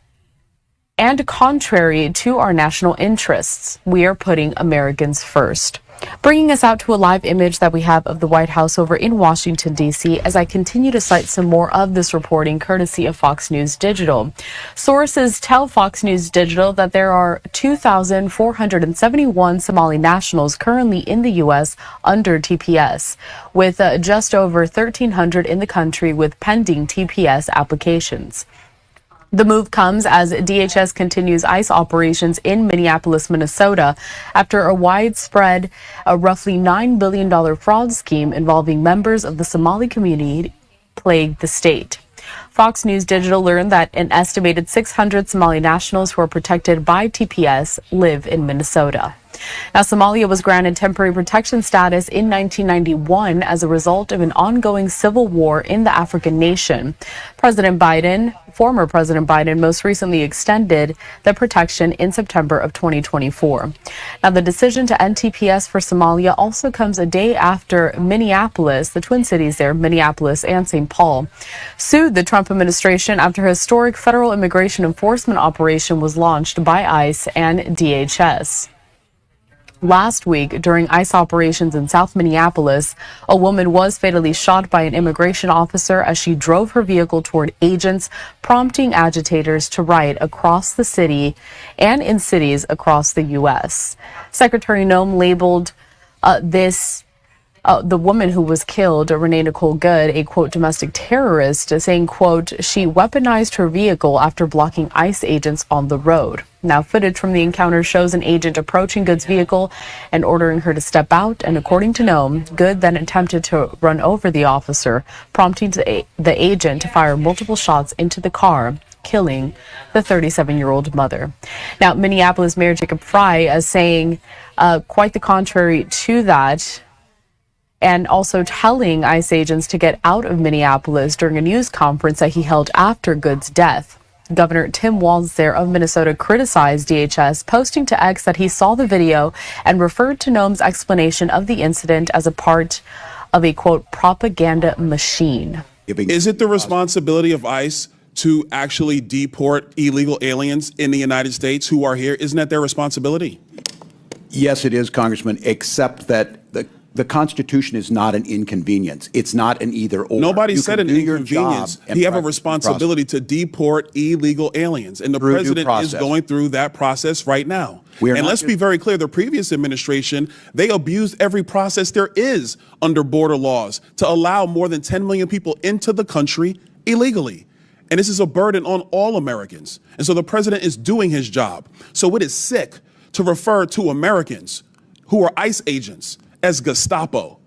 and contrary to our national interests. We are putting Americans first." Bringing us out to a live image that we have of the White House over in Washington, D.C., as I continue to cite some more of this reporting courtesy of Fox News Digital. Sources tell Fox News Digital that there are 2,471 Somali nationals currently in the U.S. under TPS, with just over 1,300 in the country with pending TPS applications. The move comes as DHS continues ICE operations in Minneapolis, Minnesota, after a widespread, roughly $9 billion fraud scheme involving members of the Somali community plagued the state. Fox News Digital learned that an estimated 600 Somali nationals who are protected by TPS live in Minnesota. Now, Somalia was granted temporary protection status in 1991 as a result of an ongoing civil war in the African nation. Former President Biden most recently extended the protection in September of 2024. Now, the decision to end TPS for Somalia also comes a day after Minneapolis, the Twin Cities there, Minneapolis and St. Paul, sued the Trump administration after a historic federal immigration enforcement operation was launched by ICE and DHS. Last week, during ICE operations in South Minneapolis, a woman was fatally shot by an immigration officer as she drove her vehicle toward agents, prompting agitators to riot across the city and in cities across the U.S. Secretary Noem labeled the woman who was killed, Renee Nicole Good, a, quote, domestic terrorist, saying, quote, she weaponized her vehicle after blocking ICE agents on the road. Now, footage from the encounter shows an agent approaching Good's vehicle and ordering her to step out. And according to Noem, Good then attempted to run over the officer, prompting the agent to fire multiple shots into the car, killing the 37-year-old mother. Now, Minneapolis Mayor Jacob Frey is saying quite the contrary to that, and also telling ICE agents to get out of Minneapolis during a news conference that he held after Good's death. Governor Tim Walz there of Minnesota criticized DHS, posting to X that he saw the video and referred to Noem's explanation of the incident as a part of a, quote, propaganda machine. Is it the responsibility of ICE to actually deport illegal aliens in the United States who are here? Isn't that their responsibility? Yes, it is, Congressman, except that the Constitution is not an inconvenience. It's not an either or. Nobody said an inconvenience. You have a responsibility to deport illegal aliens, and the president is going through that process right now. And let's be very clear, the previous administration, they abused every process there is under border laws to allow more than 10 million people into the country illegally. And this is a burden on all Americans. And so the president is doing his job. So it is sick to refer to Americans who are ICE agents as Gestapo.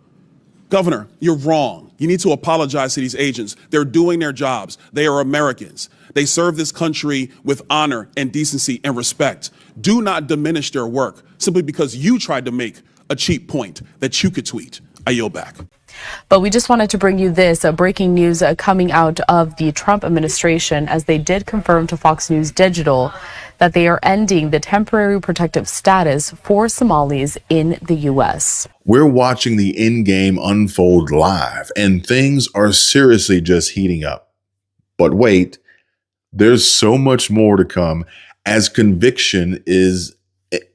Governor, you're wrong. You need to apologize to these agents. They're doing their jobs. They are Americans. They serve this country with honor and decency and respect. Do not diminish their work simply because you tried to make a cheap point that you could tweet. I yield back. But we just wanted to bring you this breaking news coming out of the Trump administration, as they did confirm to Fox News Digital that they are ending the temporary protective status for Somalis in the U.S. We're watching the endgame unfold live, and things are seriously just heating up. But wait, there's so much more to come, as conviction is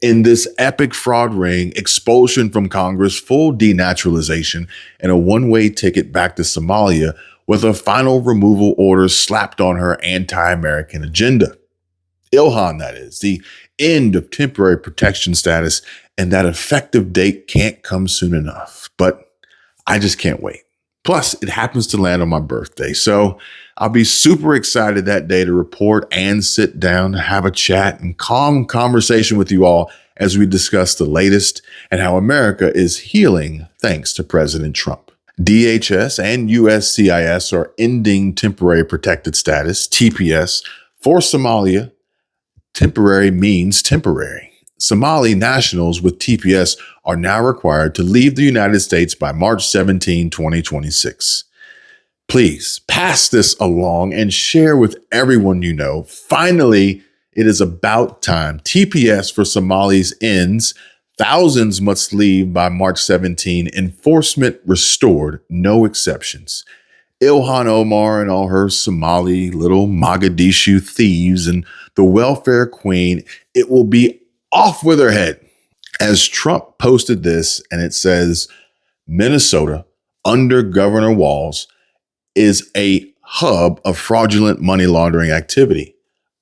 in this epic fraud ring, expulsion from Congress, full denaturalization, and a one-way ticket back to Somalia with a final removal order slapped on her anti-American agenda. Ilhan, that is, the end of temporary protection status, and that effective date can't come soon enough. But I just can't wait. Plus, it happens to land on my birthday, so I'll be super excited that day to report and sit down, have a chat and calm conversation with you all as we discuss the latest and how America is healing thanks to President Trump. DHS and USCIS are ending temporary protected status, TPS, for Somalia. Temporary means temporary. Somali nationals with TPS are now required to leave the United States by March 17, 2026. Please pass this along and share with everyone you know. Finally, it is about time. TPS for Somalis ends. Thousands must leave by March 17. Enforcement restored, no exceptions. Ilhan Omar and all her Somali little Mogadishu thieves and the welfare queen, it will be off with her head. As Trump posted this, and it says, Minnesota, under Governor Walz, is a hub of fraudulent money laundering activity.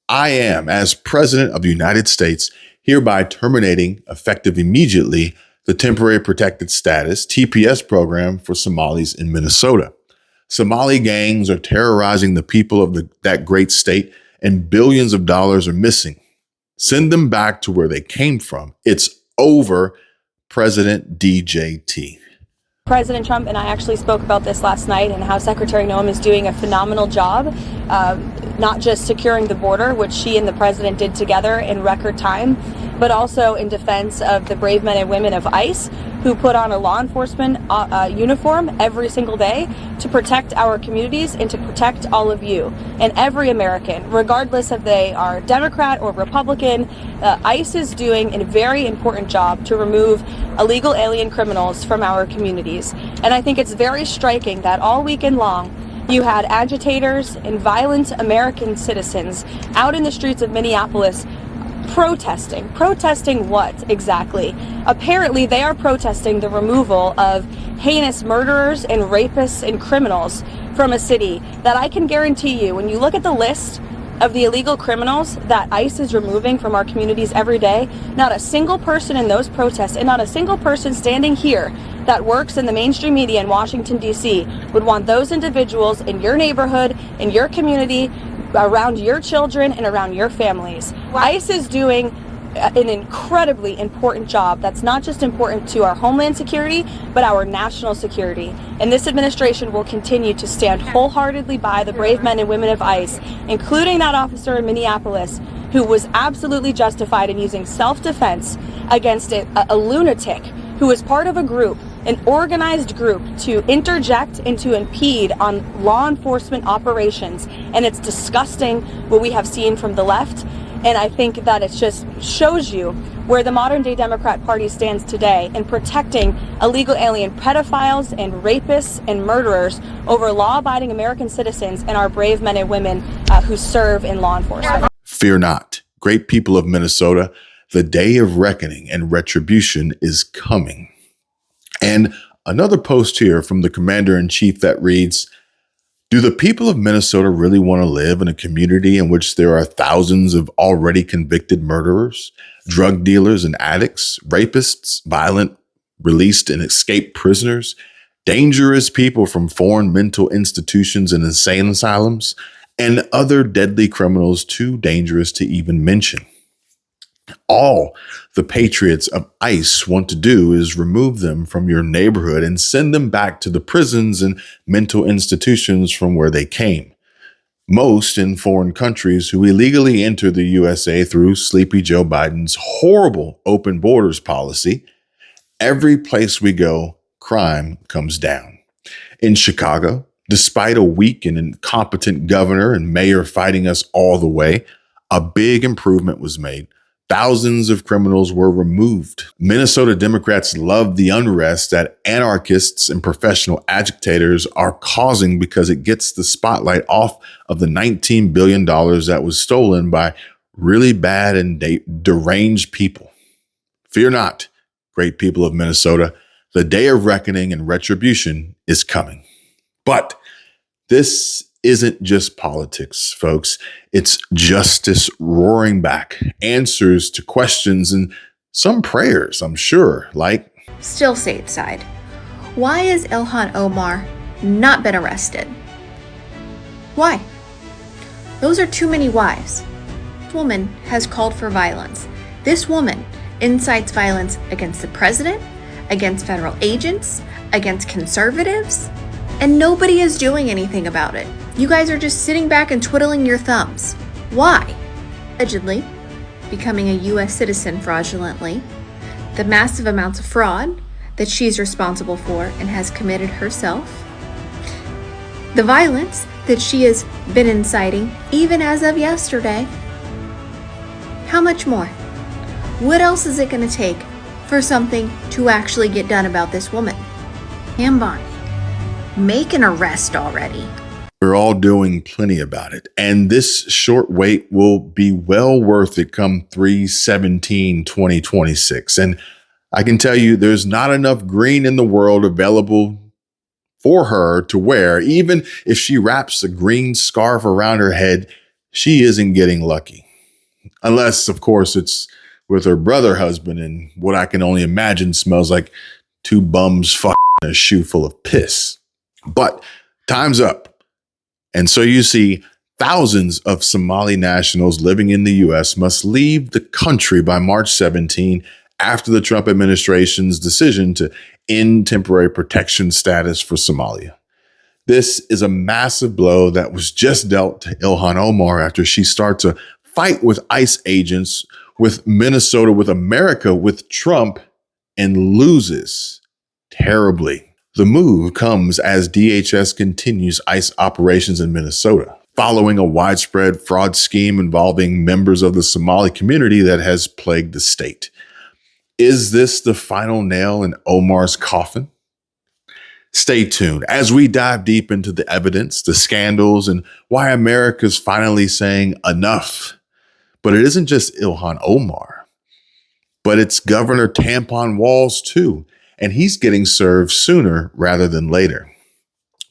I am, as President of the United States, hereby terminating, effective immediately, the Temporary Protected Status, TPS program for Somalis in Minnesota. Somali gangs are terrorizing the people of that great state, and billions of dollars are missing. Send them back to where they came from. It's over, President DJT. President Trump and I actually spoke about this last night, and how Secretary Noem is doing a phenomenal job, not just securing the border, which she and the president did together in record time, but also in defense of the brave men and women of ICE who put on a law enforcement uniform every single day to protect our communities and to protect all of you and every American, regardless if they are Democrat or Republican. ICE is doing a very important job to remove illegal alien criminals from our communities. And I think it's very striking that all weekend long, you had agitators and violent American citizens out in the streets of Minneapolis protesting. Protesting what exactly? Apparently, they are protesting the removal of heinous murderers and rapists and criminals from a city that I can guarantee you, when you look at the list of the illegal criminals that ICE is removing from our communities every day, not a single person in those protests and not a single person standing here that works in the mainstream media in Washington, D.C. would want those individuals in your neighborhood, in your community, around your children and around your families. ICE is doing an incredibly important job that's not just important to our homeland security, but our national security. And this administration will continue to stand wholeheartedly by the brave men and women of ICE, including that officer in Minneapolis who was absolutely justified in using self-defense against a lunatic who was part of a group, an organized group, to interject and to impede on law enforcement operations. And it's disgusting what we have seen from the left. And I think that it just shows you where the modern day Democrat Party stands today in protecting illegal alien pedophiles and rapists and murderers over law-abiding American citizens and our brave men and women who serve in law enforcement. Fear not, great people of Minnesota. The day of reckoning and retribution is coming. And another post here from the commander-in-chief that reads, do the people of Minnesota really want to live in a community in which there are thousands of already convicted murderers, drug dealers and addicts, rapists, violent, released and escaped prisoners, dangerous people from foreign mental institutions and insane asylums, and other deadly criminals too dangerous to even mention? All the patriots of ICE want to do is remove them from your neighborhood and send them back to the prisons and mental institutions from where they came. Most in foreign countries who illegally enter the USA through Sleepy Joe Biden's horrible open borders policy. Every place we go, crime comes down. In Chicago, despite a weak and incompetent governor and mayor fighting us all the way, a big improvement was made. Thousands of criminals were removed. Minnesota Democrats love the unrest that anarchists and professional agitators are causing because it gets the spotlight off of the $19 billion that was stolen by really bad and deranged people. Fear not, great people of Minnesota. The day of reckoning and retribution is coming. But this isn't just politics, folks. It's justice roaring back, answers to questions and some prayers, I'm sure, like, still stateside. Why has Ilhan Omar not been arrested? Why? Those are too many whys. This woman has called for violence. This woman incites violence against the president, against federal agents, against conservatives, and nobody is doing anything about it. You guys are just sitting back and twiddling your thumbs. Why? Allegedly becoming a U.S. citizen fraudulently, the massive amounts of fraud that she's responsible for and has committed herself, the violence that she has been inciting even as of yesterday. How much more? What else is it going to take for something to actually get done about this woman? Bonnie, make an arrest already. We're all doing plenty about it. And this short wait will be well worth it come 3/17/2026. And I can tell you there's not enough green in the world available for her to wear. Even if she wraps a green scarf around her head, she isn't getting lucky. Unless, of course, it's with her brother husband and what I can only imagine smells like two bums fucking a shoe full of piss. But time's up. And so you see, thousands of Somali nationals living in the U.S. must leave the country by March 17 after the Trump administration's decision to end temporary protection status for Somalia. This is a massive blow that was just dealt to Ilhan Omar after she starts a fight with ICE agents, with Minnesota, with America, with Trump, and loses terribly. The move comes as DHS continues ICE operations in Minnesota, following a widespread fraud scheme involving members of the Somali community that has plagued the state. Is this the final nail in Omar's coffin? Stay tuned as we dive deep into the evidence, the scandals, and why America's finally saying enough. But it isn't just Ilhan Omar, but it's Governor Tampon Walz too. And he's getting served sooner rather than later.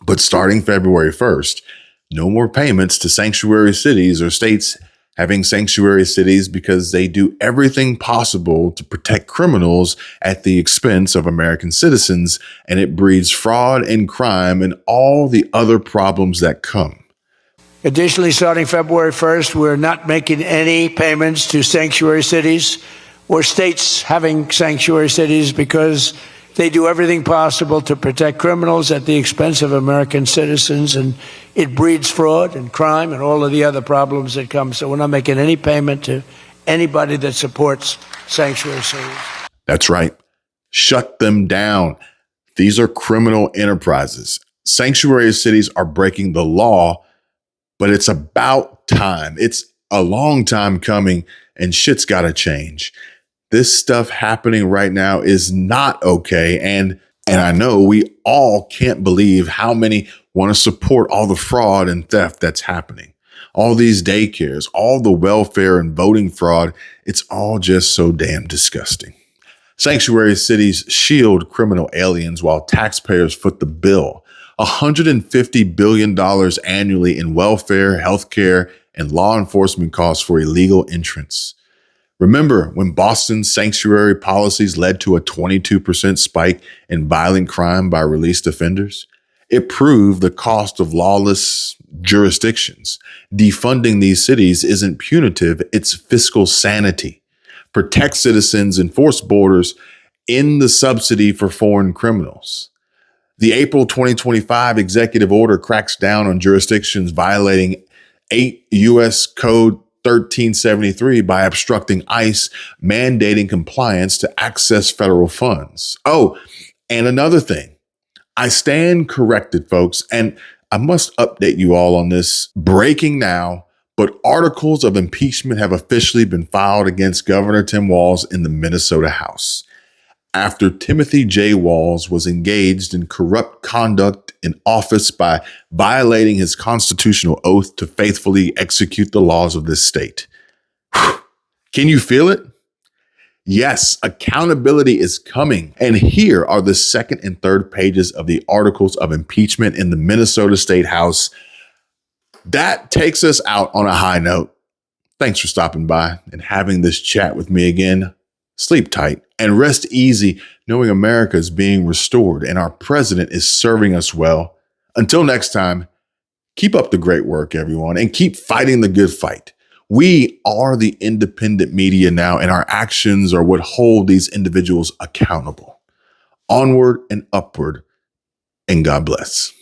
But starting February 1st, no more payments to sanctuary cities or states having sanctuary cities because they do everything possible to protect criminals at the expense of American citizens, and it breeds fraud and crime and all the other problems that come. Additionally, starting February 1st, we're not making any payments to sanctuary cities or states having sanctuary cities because they do everything possible to protect criminals at the expense of American citizens, and it breeds fraud and crime and all of the other problems that come. So we're not making any payment to anybody that supports sanctuary cities. That's right. Shut them down. These are criminal enterprises. Sanctuary cities are breaking the law, but it's about time. It's a long time coming, and shit's got to change. This stuff happening right now is not okay. And I know we all can't believe how many want to support all the fraud and theft that's happening. All these daycares, all the welfare and voting fraud, it's all just so damn disgusting. Sanctuary cities shield criminal aliens while taxpayers foot the bill. $150 billion annually in welfare, healthcare, and law enforcement costs for illegal entrants. Remember when Boston's sanctuary policies led to a 22% spike in violent crime by released offenders? It proved the cost of lawless jurisdictions. Defunding these cities isn't punitive, it's fiscal sanity. Protect citizens, enforce borders, end the subsidy for foreign criminals. The April 2025 executive order cracks down on jurisdictions violating 8 U.S. Code 1373 by obstructing ICE, mandating compliance to access federal funds. Oh, and another thing, I stand corrected, folks, and I must update you all on this. Breaking now, but articles of impeachment have officially been filed against Governor Tim Walz in the Minnesota House after Timothy J. Walz was engaged in corrupt conduct in office by violating his constitutional oath to faithfully execute the laws of this state. Can you feel it? Yes, accountability is coming. And here are the second and third pages of the articles of impeachment in the Minnesota State House. That takes us out on a high note. Thanks for stopping by and having this chat with me again. Sleep tight and rest easy knowing America is being restored and our president is serving us well. Until next time, keep up the great work, everyone, and keep fighting the good fight. We are the independent media now, and our actions are what hold these individuals accountable. Onward and upward, and God bless.